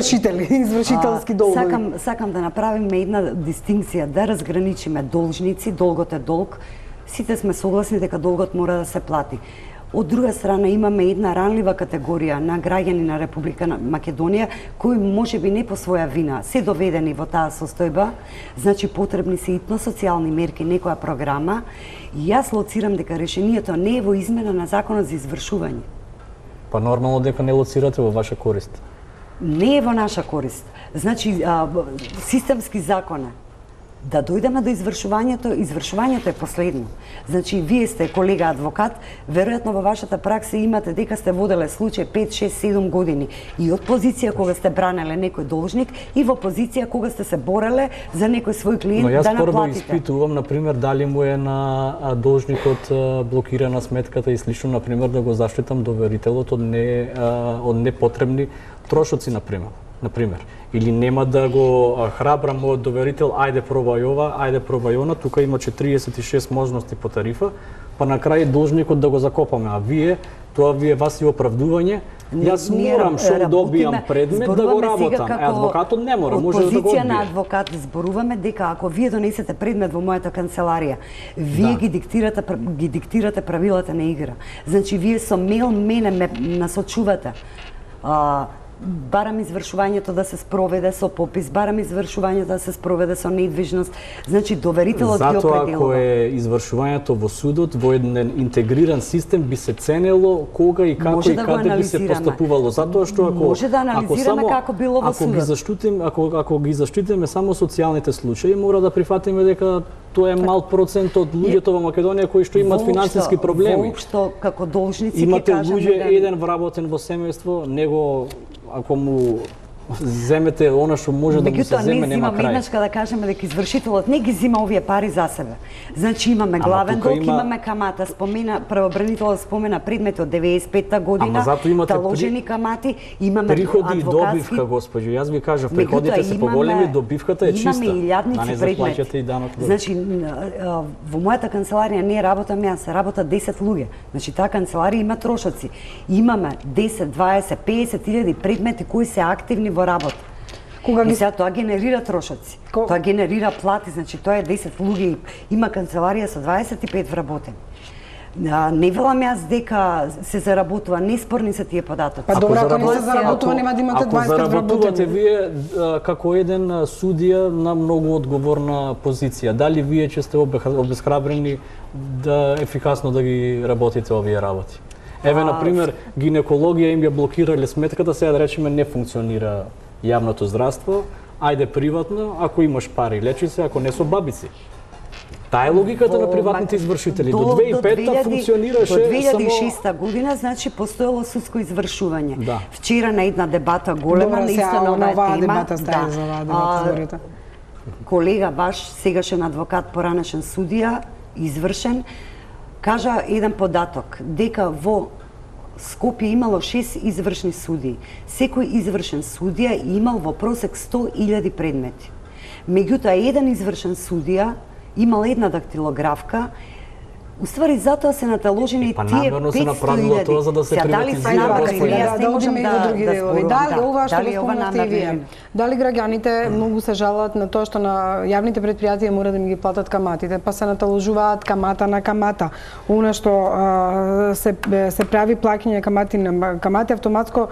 Извршителски долгови.
Сакам да направиме една дистинкција, да разграничиме должници, долгот е долг. Сите сме согласни дека долгот мора да се плати. Од друга страна имаме една ранлива категорија на граѓани на Република Македонија кои можеби не по своја вина се доведени во таа состојба, значи потребни се итно социјални мерки, некоја програма, и јас лоцирам дека решението не е во измена на законот за извршување.
Па нормално дека не лоцирате во ваша корист.
Не е во наша корист. Значи, системски закон е. Да дојдеме до извршувањето е последно. Значи, вие сте колега адвокат, веројатно во вашата пракса имате дека сте воделе случај 5, 6, 7 години и од позиција кога сте бранеле некој должник и во позиција кога сте се бореле за некој свој клиент да наплатите.
Но јас прво испитувам, например, дали му е на должникот блокирана сметката и слично, например, да го заштитам доверителот од непотребни трошоци, например. Или нема да го храбрам мојот доверител, ајде пробај ова, ајде пробај она, тука има 46 можности по тарифа, па на крај должникот да го закопаме, а вие, тоа вас е оправдување, јас морам што добијам предмет да го работам, адвокатот не мора, може да го одбие.
Од позиција на адвокат зборуваме дека ако вие донесете предмет во мојата канцеларија, вие ги диктирате правилата на игра. Значи вие со мејл мене ме насочувате. Барам извршувањето да се спроведе со попис, барам извршувањето да се спроведе со недвижност. Значи доверителот ги определува.
Затоа ако е извршувањето во судот во еден интегриран систем би се ценело кога и како и каде би се постапувало. Затоа што ако
може да анализираме како било во судот.
Ако ги заштитиме само социјалните случаи, мора да прифатиме дека тоа е мал процент од луѓето во Македонија кои што имат финансиски проблеми.
Воопшто како должници
имате луѓе еден вработен во семејство, него ако му земете она што може да му се земе, нема крај.
Еднаш да кажеме дека извршителот не ги зема овие пари за себе. Значи имаме главен долг, имаме камата, правобранителот спомена предмети од 95-та година, таложени камати, имаме
приходи и добивка, госпоѓо. Јас ви кажав, приходите се поголеми, добивката е чиста.
Имаме илјадници предмети. Значи во мојата канцеларија не работам јас, работат 10 луѓе. Значи таа канцеларија има трошоци. Имаме 10, 20, 50 илјади предмети кои се активни во работа. И сега тоа генерира трошоци. Тоа генерира плати, значи тоа е 10 луѓе, има канцеларија со 25 вработени. Не велам јас дека се заработува, неспорни се тие податоци.
Па добро, ако не се заработува, нема да имате 20 вработени.
Ако заработувате вие како еден судија на многу одговорна позиција, дали вие ќе сте обесхрабрени да ефикасно да ги работите овие работи? Еве, например, гинекологија им ја блокирале сметката, сега да речеме не функционира јавното здравство, ајде приватно, ако имаш пари лечи се, ако не со бабици. Таа е логиката на приватните извршители. До 2005-та функционираше
само... До 2006 година, значи, постоело судско извршување.
Да.
Вчера на една дебата голема, наистина на оваа тема. Колега ваш, сегашен адвокат, поранешен судија, извршен, кажа еден податок, дека во Скопје имало 6 извршни судии. Секој извршен судија имал во просек 100.000 предмети. Меѓутоа, еден извршен судија имал една дактилографка. Уствари, затоа се наталожени тие 500.000.
Тоа за да се приватизира.
Да одиме и во други делови. Дали ова што го спомнавте вие? Дали граѓаните многу се жалат на тоа што на јавните предпријатија мора да ми ги платат каматите, па се наталожуваат камата на камата. Она што се прави плаќање камати на камати автоматско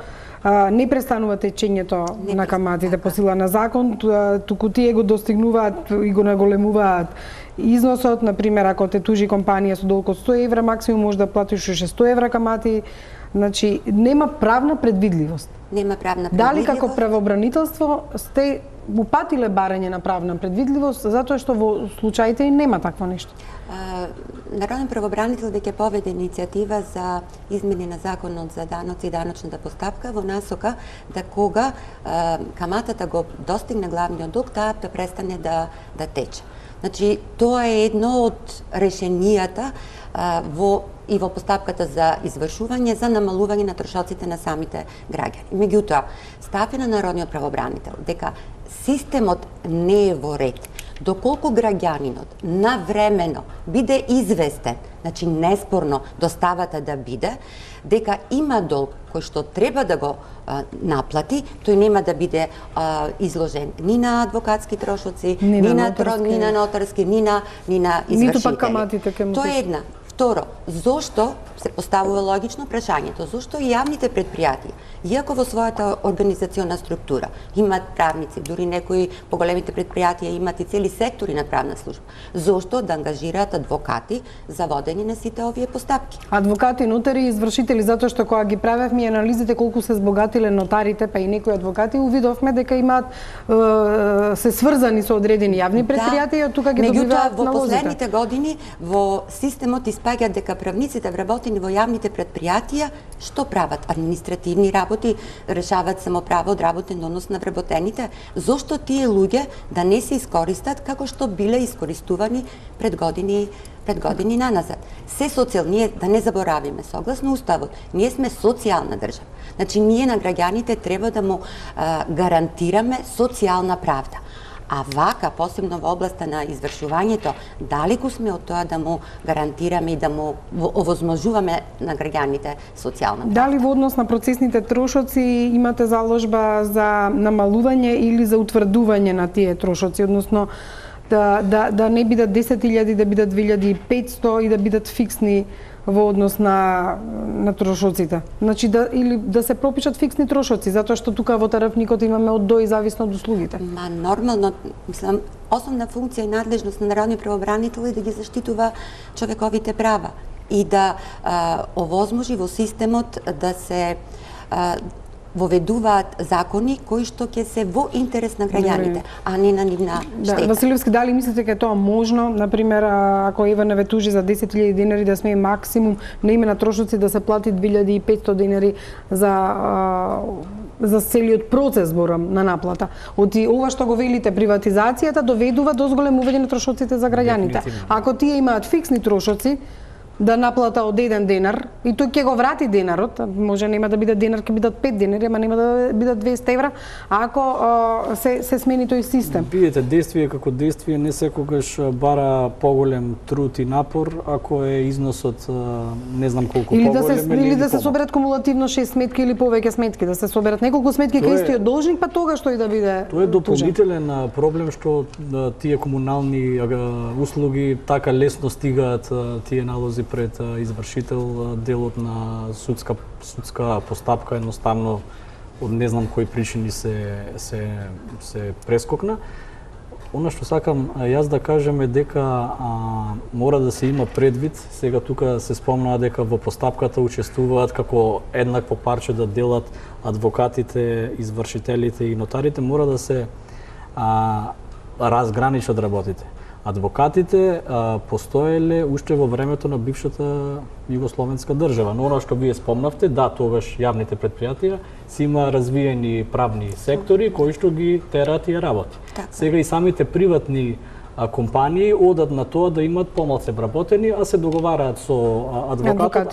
не престанува течењето на каматите по сила на закон, туку тие го достигнуваат и го наголемуваат износот. Например, ако те тужи компанија со долг од 100 евра, максимум може да платиш 100 евра камати. Значи, нема правна предвидливост.
Нема правна предвидливост.
Дали како правообранителство сте упатиле барање на правна предвидливост, затоа што во случаите нема такво нешто?
Народен правобранител веќе поведе иницијатива за измени на законот за даноци и даночната постапка во насока да кога каматата го достигне главниот долг, таа да престане да тече. Значи, тоа е едно од решенијата и во постапката за извршување за намалување на трошоците на самите граѓани. Меѓутоа, став е на народниот правобранител дека системот не е во ред. Доколку граѓанинот навремено биде известен, значи неспорно доставата да биде, дека има долг кој што треба да го наплати, тој нема да биде изложен ни на адвокатски трошоци, ни на нотарски, ни на извршители.
Ниту пак каматите ке му.
Тоа е една. Второ, зошто се поставува логично прашањето, зошто и јавните предпријатија, иако во својата организациона структура имаат правници, дури некои поголемите предпријатија имаат и цели сектори на правна служба, зошто да ангажираат адвокати за водење на сите овие постапки?
Адвокати, нотари и извршители, затоа што кога ги правевме и анализите колку се збогатиле нотарите, па и некои адвокати, увидовме дека имаат се сврзани со одредени јавни предпријатија, тука ги добиваат налозите.
Во последните години во системот испаѓа дека правниците вработени во јавните предпријатија што прават? Административни работи, решаваат само право од работен однос на вработените. Зошто тие луѓе да не се искористат како што биле искористувани пред години наназад? Се ние да не заборавиме, согласно Уставот, ние сме социјална држава. Значи, ние на граѓаните треба да му гарантираме социјална правда. А вака, посебно во областа на извршувањето, далеку сме од тоа да му гарантираме и да му овозможуваме на граѓаните социјална правда.
Дали во однос на процесните трошоци имате заложба за намалување или за утврдување на тие трошоци, односно да не бидат 10.000, да бидат 2.500 и да бидат фиксни во однос на трошоците. Значи или да се пропишат фиксни трошоци, затоа што тука во тарифникот имаме од до и зависно од услугите.
Нормално, мислам, основна функција и надлежност на народниот правобранител е да ги заштитува човековите права и да овозможи во системот да се воведуваат закони кои што ќе се во интерес на граѓаните, а не на нивна штета.
Василевски, дали мислите дека тоа можно, например, ако Ивана ве тужи за 10.000 денари да сме максимум на име на трошоци да се плати 2.500 денари за целиот процес, зборам, на наплата. Оти ова што го велите, приватизацијата доведува до зголемување на трошоците за граѓаните. Ако тие имаат фиксни трошоци, да наплата од 1 денар и тој ќе го врати денарот, може нема да биде денар, ќе бидат 5 денари, ама нема да бидат 200 евра, ако се смени тој систем.
Видите, действие како действие не секогаш бара поголем труд и напор, ако е износот не знам колку поголем
или да се соберат кумулативно 6 сметки или повеќе сметки, да се соберат неколку сметки кај истиот должник, па тогаш тој да биде.
Тоа е дополнителен проблем што тие комунални услуги така лесно стигаат тие налози пред извршител, делот на судска постапка едноставно од не знам кои причини се прескокна. Она што сакам јас да кажем е дека мора да се има предвид, сега тука се спомнаа дека во постапката учествуваат како еднакво парче да делат адвокатите, извршителите и нотарите, мора да се разграничат работите. Адвокатите постоеле уште во времето на бившата југословенска држава. Но оно што вие спомнавте, да, тогаш јавните предпријатија си има развиени правни сектори кои што ги терат и работи. Сега и самите приватни компании одат на тоа да имат помалку вработени, а се договараат со адвокатот,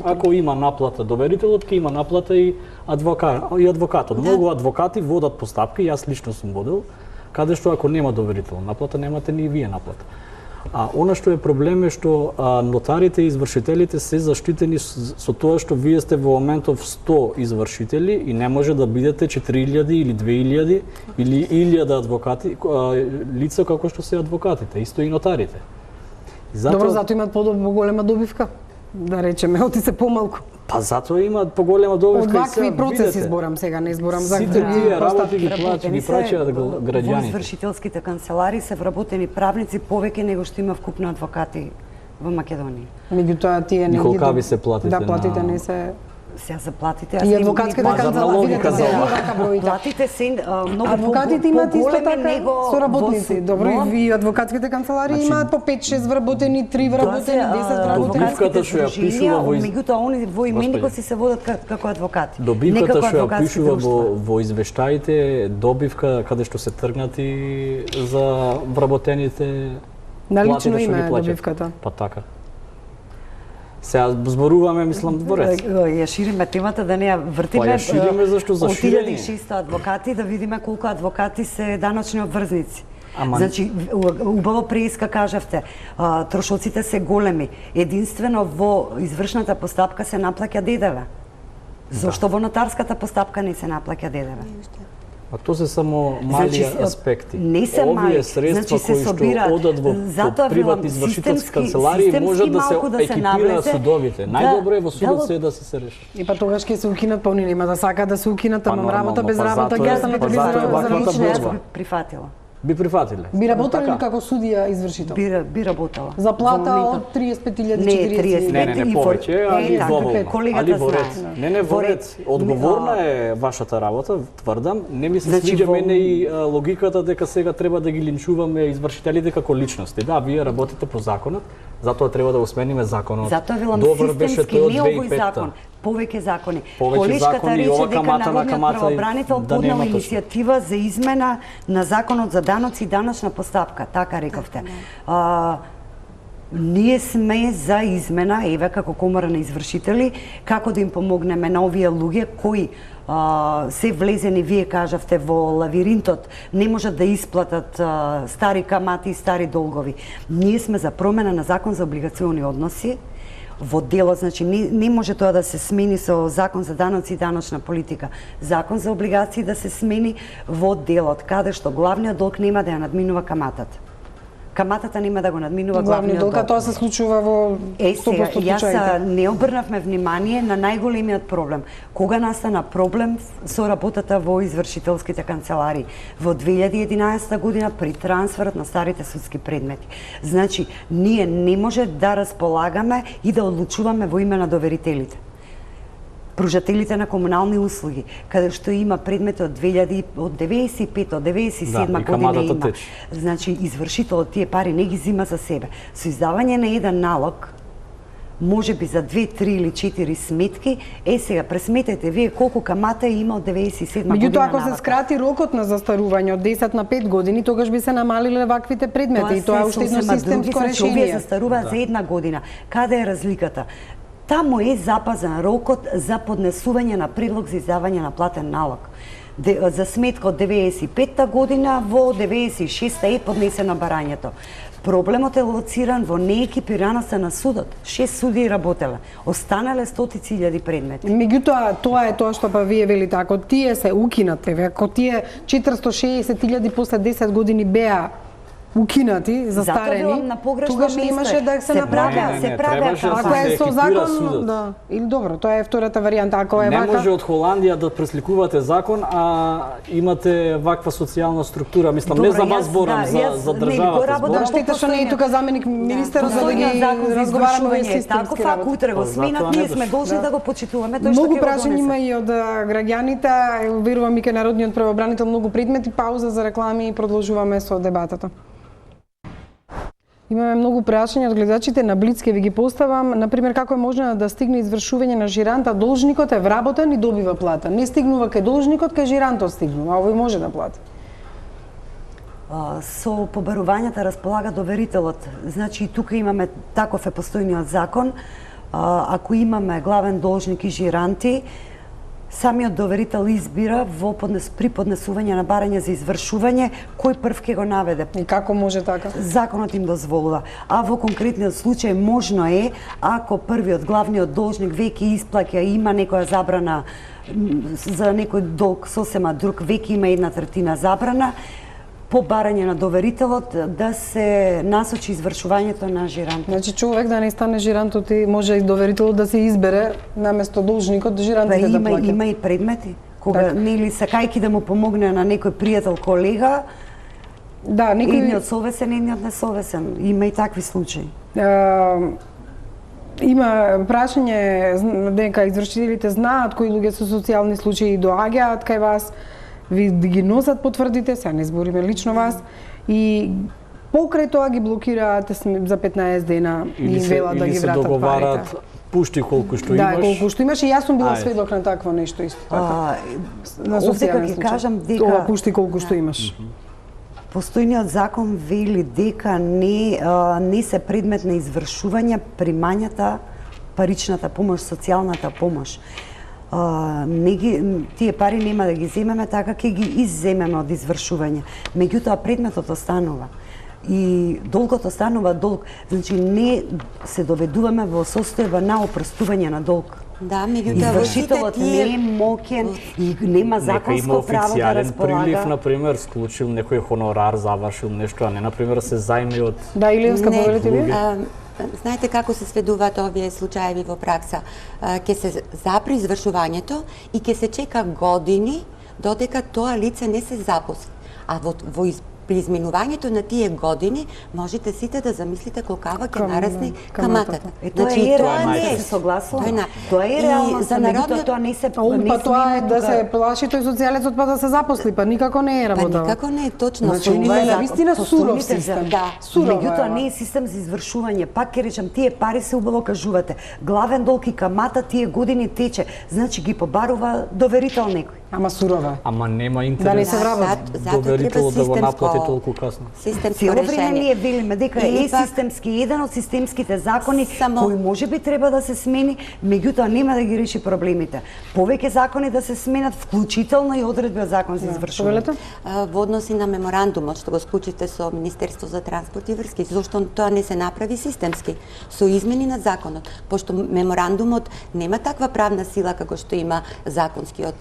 ако има наплата доверителот, ќе има наплата и адвокатот. Многу адвокати водат постапки, јас лично сум водел, каде што ако нема доверителна наплата, немате ни вие наплата. Она што е проблем е што нотарите и извршителите се заштитени со тоа што вие сте во моментов 100 извршители и не може да бидете 4000 или 2000 или 1000 адвокати, лица како што се адвокатите, исто и нотарите.
Добро, зато имаат поголема добивка, да речеме, оти се помалку.
Па затоа имаат поголема добивка.
Од вакви процеси зборам сега, не зборам за
сите тие работи ги праќаат граѓаните.
Во извршителските канцеларии се вработени правници повеќе него што има вкупно адвокати во Македонија.
Меѓутоа тие не ги
колкави се платите.
Да, платите не се
Сега се платите,
и адвокатските канцеларии, видите се вака бројта.
Платите се многу
адвокатите имаат исто така
него
соработници. Добро, и адвокатските канцеларии имаат по 5-6 вработени, 3 вработени, 10 вработени.
Добивката што ја пишува во
меѓутоа они во именникот си се водат како адвокати.
Добивката што ја пишува во извештаите, добивка каде што се тргнати за вработените.
Налично име добивката.
Па така. Сега зборуваме, мислам, во ред.
Ја шириме темата, да не ја вртиме.
Па ја шириме зашто за ширење.
1600 адвокати, да видиме колку адвокати се даночни обврзници. Значи, убаво преиска кажавте, трошоците се големи. Единствено во извршната постапка се наплаќа ДДВ. Зошто во нотарската постапка не се наплаќа ДДВ?
А тоа се само мали аспекти.
Не се мали.
Овие средства кои што одат во приватни извршителски канцеларии можат да се екипираат судовите. Најдобро е во судот се да се реши.
И па тогаш ќе се укинат, па они нема да сакаат да се укинат, ама работа без работа ќе останат без
работа. Прифатила.
Би прифатиле.
Би работеле ли како судија извршител?
Би работела.
За плата од 35.000 40.000?
Не, повеќе, али доволно.
Колегата
знае. Не, во ред. Одговорна е вашата работа, тврдам. Не ми се свиѓа мене и логиката дека сега треба да ги линчуваме извршителите како личности. Да, вие работите по законот, затоа треба да го смениме законот.
Затоа велам системски, не овој закон. Повеќе закони. Колешката рече дека народниот правобранител поднел иницијатива за измена на законот за даноци и даночна постапка, така рековте. Ние сме за измена, еве како комора на извршители, како да им помогнеме на овие луѓе кои се влезени, вие кажавте, во лавиринтот, не можат да исплатат стари камати и стари долгови. Ние сме за промена на закон за облигациони односи, во делот, значи не може тоа да се смени со закон за даноци и даночна политика. Закон за облигации да се смени во делот, каде што главниот долг нема да ја надминува каматата. Каматата нема да го надминува главниот долг.
Тоа се случува во 100% случаите.
Јас не обрнавме внимание на најголемиот проблем. Кога настана проблем со работата во извршителските канцеларии? Во 2011 година при трансферот на старите судски предмети. Значи, ние не може да располагаме и да одлучуваме во име на доверителите. Пружателите на комунални услуги, каде што има предмети од 95 од 97 година има. Значи, извршителот тие пари не ги зима за себе. Со издавање на еден налог, може би за 2, 3 или 4 сметки, сега пресметете вие колку камата има од 97 година.
Меѓутоа, ако се скрати рокот на застарување од 10 на 5 години, тогаш би се намалиле ваквите предмети и тоа е уште едно системско решение.
Овие застаруваат за една година. Каде е разликата? Таму е запазен рокот за поднесување на предлог за издавање на платен налог. За сметка од 95-та година, во 96-та е поднесено барањето. Проблемот е лоциран во неекипираноста на судот. 6 суди работеле. Останале стотици илјади предмети.
Меѓутоа, тоа е тоа што па вие велите. Ако тие се укинате, ако тие 460.000 после 10 години беа укинати, застарени, тогаш немаше да се направи.
Се прави.
Ако е со закон, да. Или добро, тоа е втората варијанта. Ако е
вака, не може од Холандија да пресликувате закон, а имате ваква социјална структура. Мислам, не за вас зборам, за државата зборам.
Штета што не е тука заменик министерот за да ги разговараме во системски работи.
Ако утре го сменат, ние сме должни да го почитуваме тој што ќе
многу прашања има и од граѓаните. Верувам и кај народниот правобранител многу предмети. Пауза за реклами и продолжуваме со дебатата. Имаме многу прашања од гледачите, на Блиц ке ви ги поставам. Например, како е можно да стигне извршување на жиранта, должникот е вработен и добива плата. Не стигнува кај должникот, кај жирантот стигнува, а овој може да плати.
Со побарувањата располага доверителот. Значи, и тука имаме, таков е постојниот закон, ако имаме главен должник и жиранти, самиот доверител избира при поднесување на барање за извршување кој прв ќе го наведе.
И како може така?
Законот им дозволува. А во конкретниот случај можно е, ако првиот главниот должник веќе исплаќа и има некоја забрана за некој долг сосема друг, веќе има 1/3 забрана, по барање на доверителот да се насочи извршувањето на жирант.
Значи човек да не стане жирантот и може и доверителот да се избере наместо должникот жирантите да плаќа.
Има и предмети кога нели сакајќи да му помогне на некој пријател, колега, да, едниот совесен, едниот несовесен. Има и такви случаи.
Има прашање дека извршителите знаат кои луѓе со социјални случаи доаѓаат кај вас. Ви ги носат потврдите, сега не збориме лично вас, и покрај тоа ги блокираат за 15 дена и велат да ги вратат парите. Или се договарат,
пушти колку што имаш.
Да, колку што имаш, и јас сум била сведок на такво нешто исто така.
На социјален случај. Кажам дека
ова пушти колку што имаш.
Постојниот закон вели дека не се предмет на извршување примањата, паричната помош, социјалната помош. Тие пари нема да ги земеме, така ќе ги изземеме од извршување. Меѓутоа предметот останува. И долгот останува долг. Значи не се доведуваме во состојба на опростување на долг.
Да, меѓутоа
извршителот не е моќен и нема законско право да располага.
Прилив, например, склучил некој хонорар, завршил нешто, а не, например, се зајми од...
Да, Илиевска, повелите ви?
Знаете како се сведуваат овие случаеви во пракса? Ке се запри извршувањето и ке се чека години додека тоа лице не се запосли. А при изминувањето на тие години можете сите да замислите колкава ќе нарасне каматата.
Тоа е реално, се согласувам. Тоа е реално, за народот тоа не се
па тоа е да се плаши тој социјалецот па да се запосли, па никако не е работа.
Па никако не е точно.
Значи ова е навистина суров систем.
Да.
Меѓутоа не е систем за извршување. Пак ќе речам, тие пари се убаво кажувате. Главен долг и камата тие години тече. Значи ги побарува доверител некој.
Ама сурова.
Ама нема интерес.
Да не се вработи.
Доверителот да го наплати толку касно.
Цело време ние велиме дека е системски, еден од системските закони кој можеби треба да се смени, меѓутоа нема да ги реши проблемите. Повеќе закони да се сменат, вклучително и одредби од закон за извршување.
Во односи на меморандумот што го склучите со Министерство за транспорт и врски, зошто тоа не се направи системски со измени на законот, пошто меморандумот нема таква правна сила како што има законскиот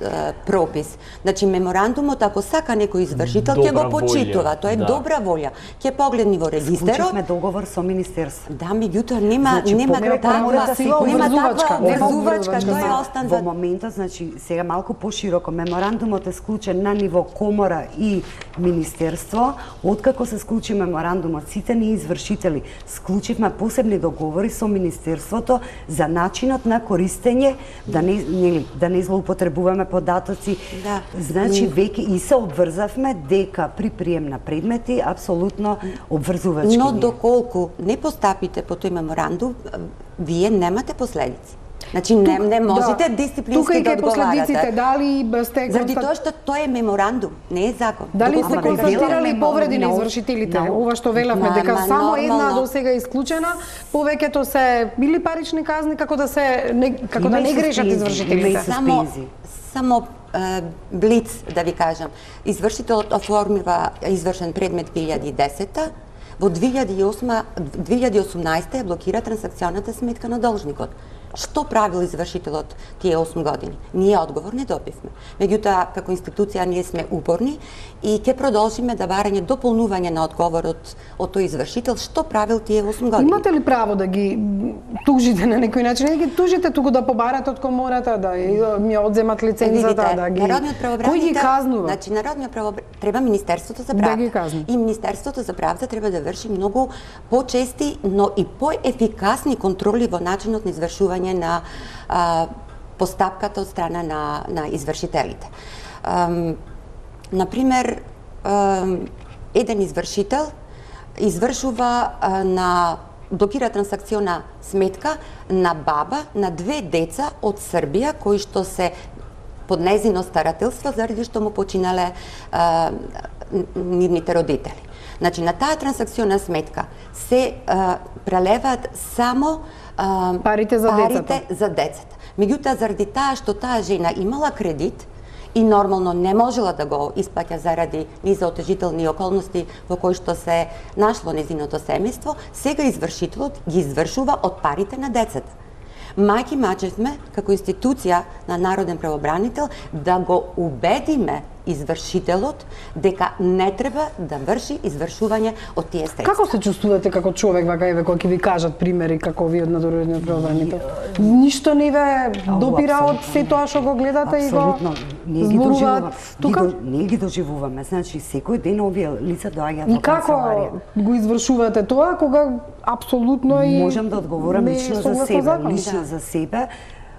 пропис. Значи меморандумот ако сака некој извршител ќе го почитува, тоа е добра волја. Ќе погледни во регистерот.
Склучивме договор со министерство.
Да, меѓутоа нема таква обврзувачка, тоа е останува.
Во моментот, значи сега малку пошироко, меморандумот е склучен на ниво комора и министерство. Откако се склучи меморандумот, сите ние извршители склучивме посебни договори со министерството за начинот на користење, да не злоупотребуваме податоци.
Да.
Значи веќе и се обврзавме дека при прием на предмети апсолутно обврзувачки.
Но доколку не постапите по тој меморандум, вие немате последици. Значи не можете дисциплински да одговарате.
Тука и последиците дали сте
заради тоа што тоа е меморандум, не е закон.
Дали сте констатирали повреди на извршителите? Ова што велавме дека само една досега е исклучена, повеќето се били парични казни како да не грешат извршителите.
Само блиц да ви кажам. Извршителот оформива извршен предмет 2010-та, во 2018 е блокира трансакционата сметка на должникот. Што правил извршителот тие 8 години? Ние одговор не добивме. Меѓутоа, како институција, ние сме упорни и ќе продолжиме да барање дополнување на одговорот од тој извршител што правил тие 8 години.
Имате ли право да ги тужите на некој начин? Не ги тужите, туку да побарате од комората, да ми одземат лицензата, да ги... Кој ги казнува?
Значи, Народниот правобранител треба Министерството за правда.
Да ги казни.
И Министерството за правда треба да врши многу почести, но и поефикасни контроли во начинот на извршување на постапката од страна на извршителите. Например, еден извршител извршува блокира трансакциона сметка на баба на 2 деца од Србија кои што се под нејзино старателство заради што му починале нивните родители. Значи, на таа трансакциона сметка се прелеваат само парите за децата. Меѓутоа, заради таа што таа жена имала кредит и нормално не можела да го исплаќа заради низа отежителни околности во кои што се нашло незиното семејство, сега извршителот ги извршува од парите на децата. Мајки мачевме, како институција на Народен правобранител, да го убедиме извршителот дека не треба да врши извршување од тие средства.
Како се чувствувате како човек, вака еве кога ќе ви кажат примери како ви од Народниот правобранител? Ништо не ве допира од се тоа што го гледате и го зборуваат тука?
Не ги доживуваме. Значи секој ден овие лица доаѓаат во
И
канцеларија.
како го извршувате тоа кога апсолутно и
можам да одговорам лично за себе,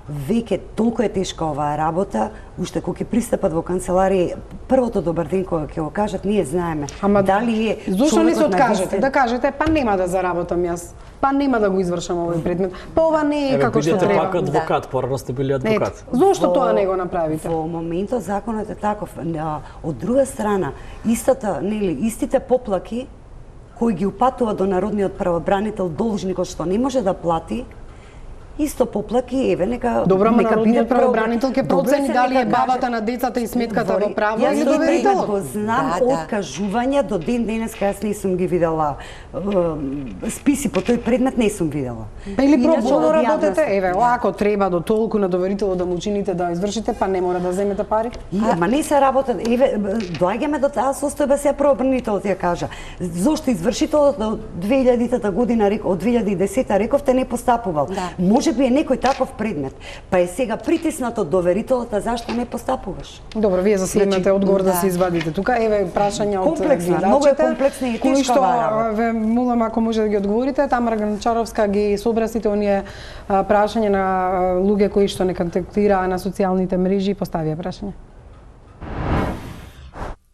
веќе толку е тешка оваа работа, уште кога ќе пристапат во канцеларија, првото добар ден кога ќе го кажат, ние знаеме.
Ама
дали е
зошто не се откажете? Да кажете, па нема да заработам јас. Па нема да го извршам овој предмет. Па ова не е како што треба.
Бидете пак адвокат, порано сте били адвокат.
Зошто тоа не го направите?
Во моментот законот е таков. Од друга страна, истите поплаки кои ги упатува до Народниот правобранител должникот што не може да плати, исто поплаки, еве нека
Добро, ама народниот
бидат
правобранител ќе процени дали е бабата на децата и сметката во право или доверителот.
Јас го знам откажувања до ден денеска, јас не сум ги видела списи по тој предмет, не сум видела.
Или пробоно работете, еве, ако треба до толку на доверителот да му учините да извршите, па не мора да земете пари.
Ама не се работат, еве, доаѓаме до таа состојба, се правобранителот ја кажа. Зошто извршителот од 2000-та година, од 2010-та рековте не постапувал. Може би е некој таков предмет, па е сега притиснат од доверителот, а зашто не постапуваш?
Добро, вие за се имате одговор да се извадите тука. Еве прашања од гледачите.
Многу е комплексна и тешка
работа. Ве молам ако може да ги одговорите. Тамара Гранчаровска ги собра сите оние прашања на луѓе кои што не контактираа на социјалните мрежи и поставија прашања.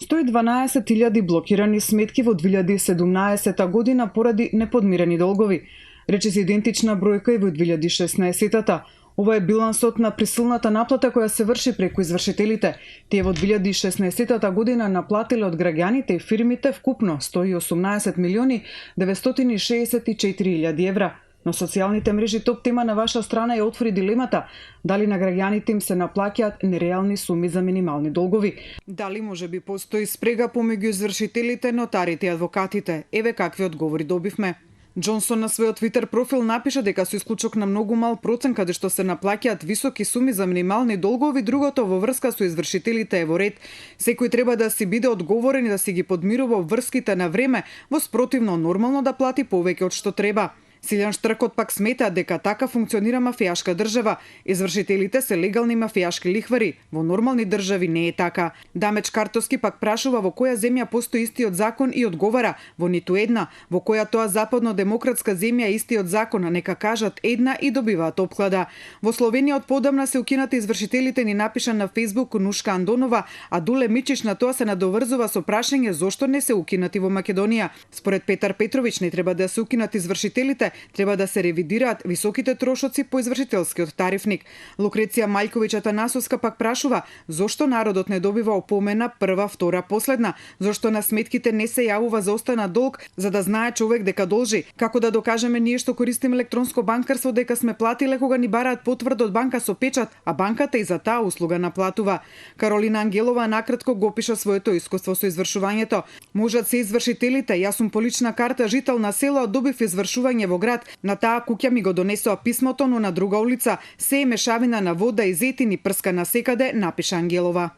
112.000 блокирани сметки во 2017 година поради неподмирени долгови. Рече се идентична бројка и во 2016-та. Ова е билансот на присилната наплата која се врши преку извршителите. Тие во 2016 година наплатиле од граѓаните и фирмите вкупно 118.964.000 евра. На социјалните мрежи топ тема на ваша страна ја отвори дилемата дали на граѓаните им се наплаќаат нереални суми за минимални долгови. Дали може би постои спрега помеѓу извршителите, нотарите и адвокатите? Еве какви одговори добивме. Џонсон на својот Твитер профил напиша дека со исклучок на многу мал процент каде што се наплаќаат високи суми за минимални долгови, другото во врска со извршителите е во ред. Секој треба да си биде одговорен и да си ги подмирува врските на време, во спротивно нормално да плати повеќе од што треба. Силјан Штркот пак смета дека така функционира мафијашка држава. Извршителите се легални мафијашки лихвари. Во нормални држави не е така. Дамеч Картовски пак прашува во која земја постои истиот закон и одговара во ниту една. Во која тоа западно-демократска земја истиот закон, нека кажат една и добиваат опклада. Во Словенија од подамна се укинати извршителите, ни напиша на Фејсбук Нушка Андонова, а Дуле Мичич на тоа се надоврзува со прашање зошто не се укинати во Македонија. Според Петар Петровиќ не треба да се укинат извршителите, треба да се ревидираат високите трошоци по извршителскиот тарифник. Лукреција Мајковиќ Атанасовска пак прашува зошто народот не добива опомена прва, втора, последна, зошто на сметките не се јавува заостанат долг за да знае човек дека должи, како да докажеме ние што користиме електронско банкарство дека сме платиле кога ни бараат потврда од банка со печат, а банката и за таа услуга наплатува. Каролина Ангелова накратко го опиша своето искуство со извршувањето. Можат се извршителите, јас сум по лична карта жител на село, добив извршување во град. На таа куќа ми го донесоа писмото, но на друга улица се е мешавина на вода и зетини прска насекаде, напиша Ангелова.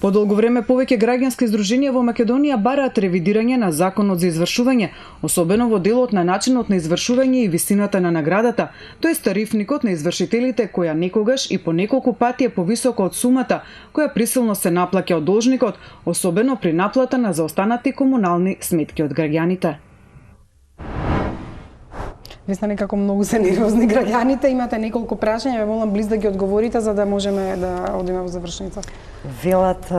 По долго време повеќе граѓански здруженија во Македонија бараат ревидирање на законот за извршување, особено во делот на начинот на извршување и висината на наградата, тоест тарифникот на извршителите која некогаш и по неколку пати е повисока од сумата која присилно се наплаќа од должникот, особено при наплата на заостанати комунални сметки од граѓаните.
Ви сте некако многу се нервозни граѓаните, имате неколку прашања, ве молам близ да ги одговорите за да можеме да одиме во завршница.
Велат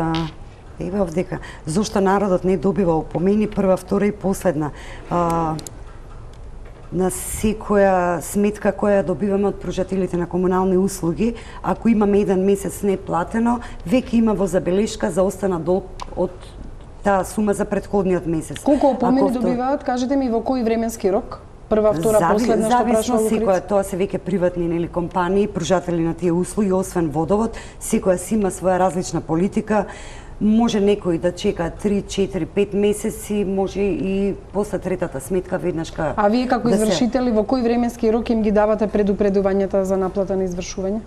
еве овдека зошто народот не добива опомени прва, втора и последна. На секоја сметка која добиваме од пружителите на комунални услуги, ако имаме еден месец неплатено, веќе има во забелешка за остана долг од таа сума за претходниот месец.
Колку опомени добиваат, кажете ми, во кој временски рок? Прва, втора, последна, што прашува
секоја, тоа се веќе приватни нели компании, пружатели на тие услуги, освен водовод, секоја си има своја различна политика. Може некој да чека 3, 4, 5 месеци, може и после третата сметка веднашка.
А вие како извршители во кој временски рок им ги давате предупредувањата за наплата на извршување?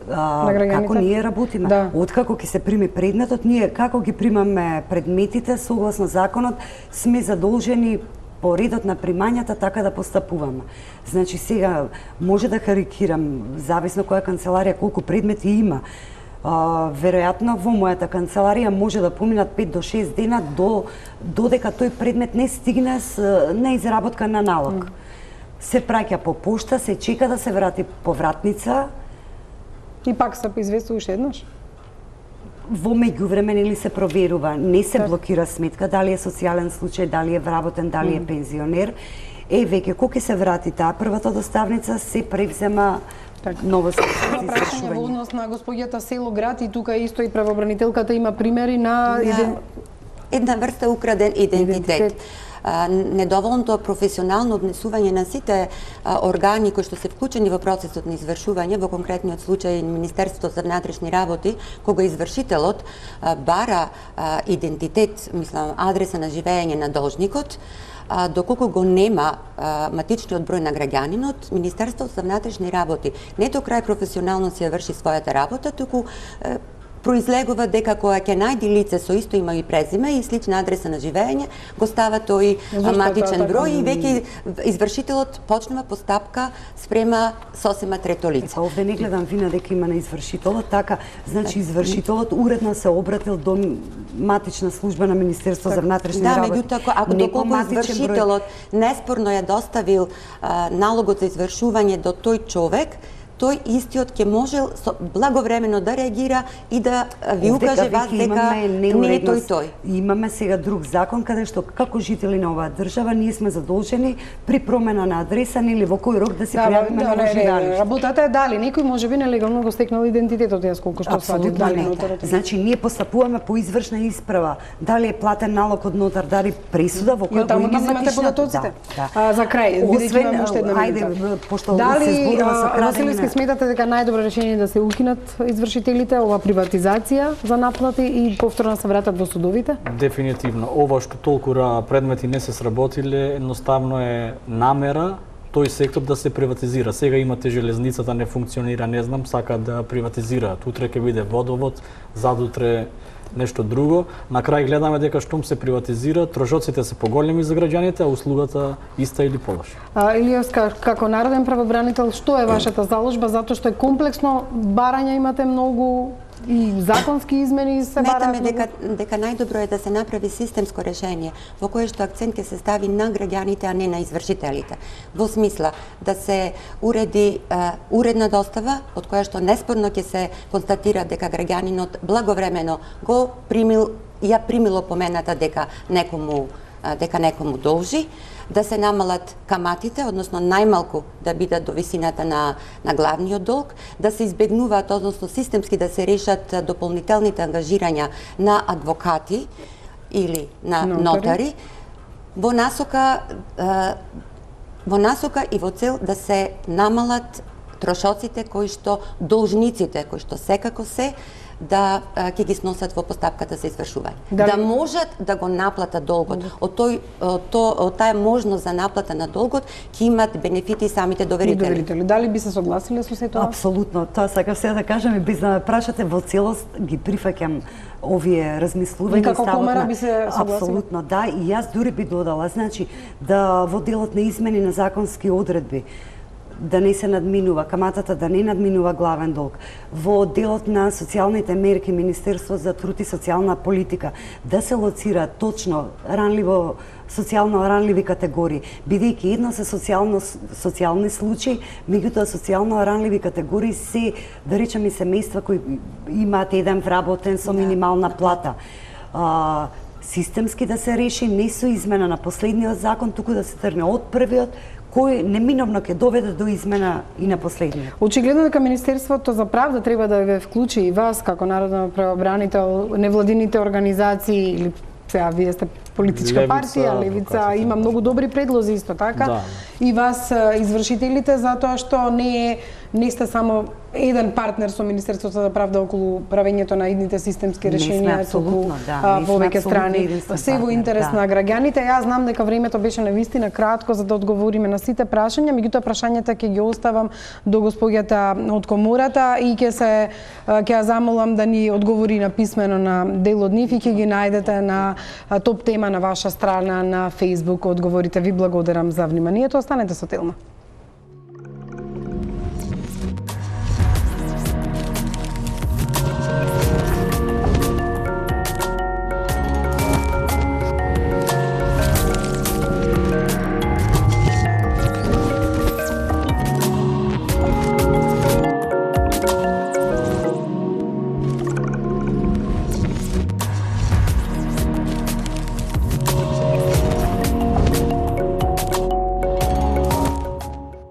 Како ние работиме? Да. Откако ќе се прими предметот, ние како ги примаме предметите согласно законот, сме задолжени по редот на примањата така да постапуваме. Значи сега може да карикирам, зависно која канцеларија колку предмети има. Веројатно во мојата канцеларија може да поминат 5 до 6 дена додека тој предмет не стигне на изработка на налог. Се праќа по пошта, се чека да се врати повратница.
И пак се известува уште еднаш?
Во меѓувреме нели се проверува, не се блокира сметка, дали е социјален случај, дали е вработен, дали е пензионер. Веќе кога се врати таа првата доставница, се превзема ново извршување.
Прашање во однос на господјата село град и тука исто и правобранителката има примери на
една врста украден идентитет. недоволното професионално однесување на сите органи кои што се вклучени во процесот на извршување, во конкретниот случај Министерството за внатрешни работи, кога извршителот бара идентитет, мислам, адреса на живење на должникот, доколку го нема матичниот број на граѓанинот, Министерството за внатрешни работи не до крај професионално се врши својата работа, туку произлегува дека кога ќе најди лице со исто име и презиме и слична адреса на живење, го става тој матичен број и веќе извршителот почнува постапка спрема сосема трето лице.
Овде не гледам вина дека има на извршителот, така, значи извршителот уредно се обратил до матична служба на Министерство за внатрешни работи.
Да, меѓутоа, ако доколку извршителот неспорно ја доставил налогот за извршување до тој човек, тој истиот ќе можел благовремено да реагира и да ви укаже вас дека не е тој.
Имаме сега друг закон каде што како жители на оваа држава ние сме задолжени при промена на адреса или во кој рок да се пријавиме на ожидање.
Работата е дали некој можеби нелегално го стекнал идентитетот, јас колку што сватив дали нотарот.
Значи ние постапуваме по извршна исправа, дали е платен налог од нотар, дали пресуда во која
го има матичната. За крај, бидејќи имаме уште една минута.
Пошто се зборува со крадење.
Сметате дека најдобро решение да се укинат извршителите, ова приватизација за наплати и повторно се вратат во судовите?
Дефинитивно. Ова што толку предмети не се сработиле, едноставно е намера тој сектор да се приватизира. Сега имате железницата не функционира, не знам, сака да приватизираат. Утре ќе биде водовод, задутре нешто друго. На крај гледаме дека штом се приватизира, трошоците се поголеми за граѓаните, а услугата иста или полоша.
Илијас, како народен правобранител, што е вашата заложба, затоа што е комплексно барање, имате многу и законски измени се бараат?
Сметаме дека најдобро е да се направи системско решение во кое што акцент ќе се стави на граѓаните, а не на извршителите. Во смисла да се уреди уредна достава од која што неспорно ќе се констатира дека граѓанинот благовремено го примило помената дека некому должи, да се намалат каматите, односно најмалку да бидат до висината на главниот долг, да се избегнуваат, односно системски да се решат дополнителните ангажирања на адвокати или на нотари, во насока и во цел да се намалат трошоците кои што должниците, кои што секако да ќе ги сносат во постапката за извршување. Да можат да го наплатат долгот. Од таа можност за наплата на долгот ќе имат бенефити самите доверители.
Дали би се согласиле со сето тоа?
Апсолутно. Тоа сакав сега да кажам и без да ме прашате, во целост ги прифаќам овие размислувања.
Како комара би се согласила?
Апсолутно, да, и јас дури би додала, значи, да во делот на измени на законски одредби, да не се надминува каматата, да не надминува главен долг. Во делот на социјалните мерки, Министерство за труд и социјална политика, да се лоцира точно социјално ранливи категории, бидејќи едно се социјални случаи, меѓутоа социјално ранливи категории се, да речеме, семејства кои имаат еден вработен со минимална плата. Системски да се реши, не со измена на последниот закон, туку да се тргне од првиот, кој неминовно ќе доведе до измена и на последниот.
Очигледно дека Министерството за правда треба да ве вклучи и вас како народен правобранител, невладините организации или сега вие сте политичка партија, Левица, има многу добри предлози исто така. Да. И вас извршителите, затоа што не сте само еден партнер со Министерството за правда околу правењето на идните системски решенија, туку повеќе страни. Се во интерес на граѓаните. Јас знам дека времето беше навистина кратко за да одговориме на сите прашања, меѓутоа прашањата ќе ги оставам до госпоѓата од комората и ќе ја замолам да ни одговори на писмено на дел од нив и ќе ги најдете на топ тема на ваша страна на Facebook одговорите. Ви благодарам за вниманието. Останете со Телма.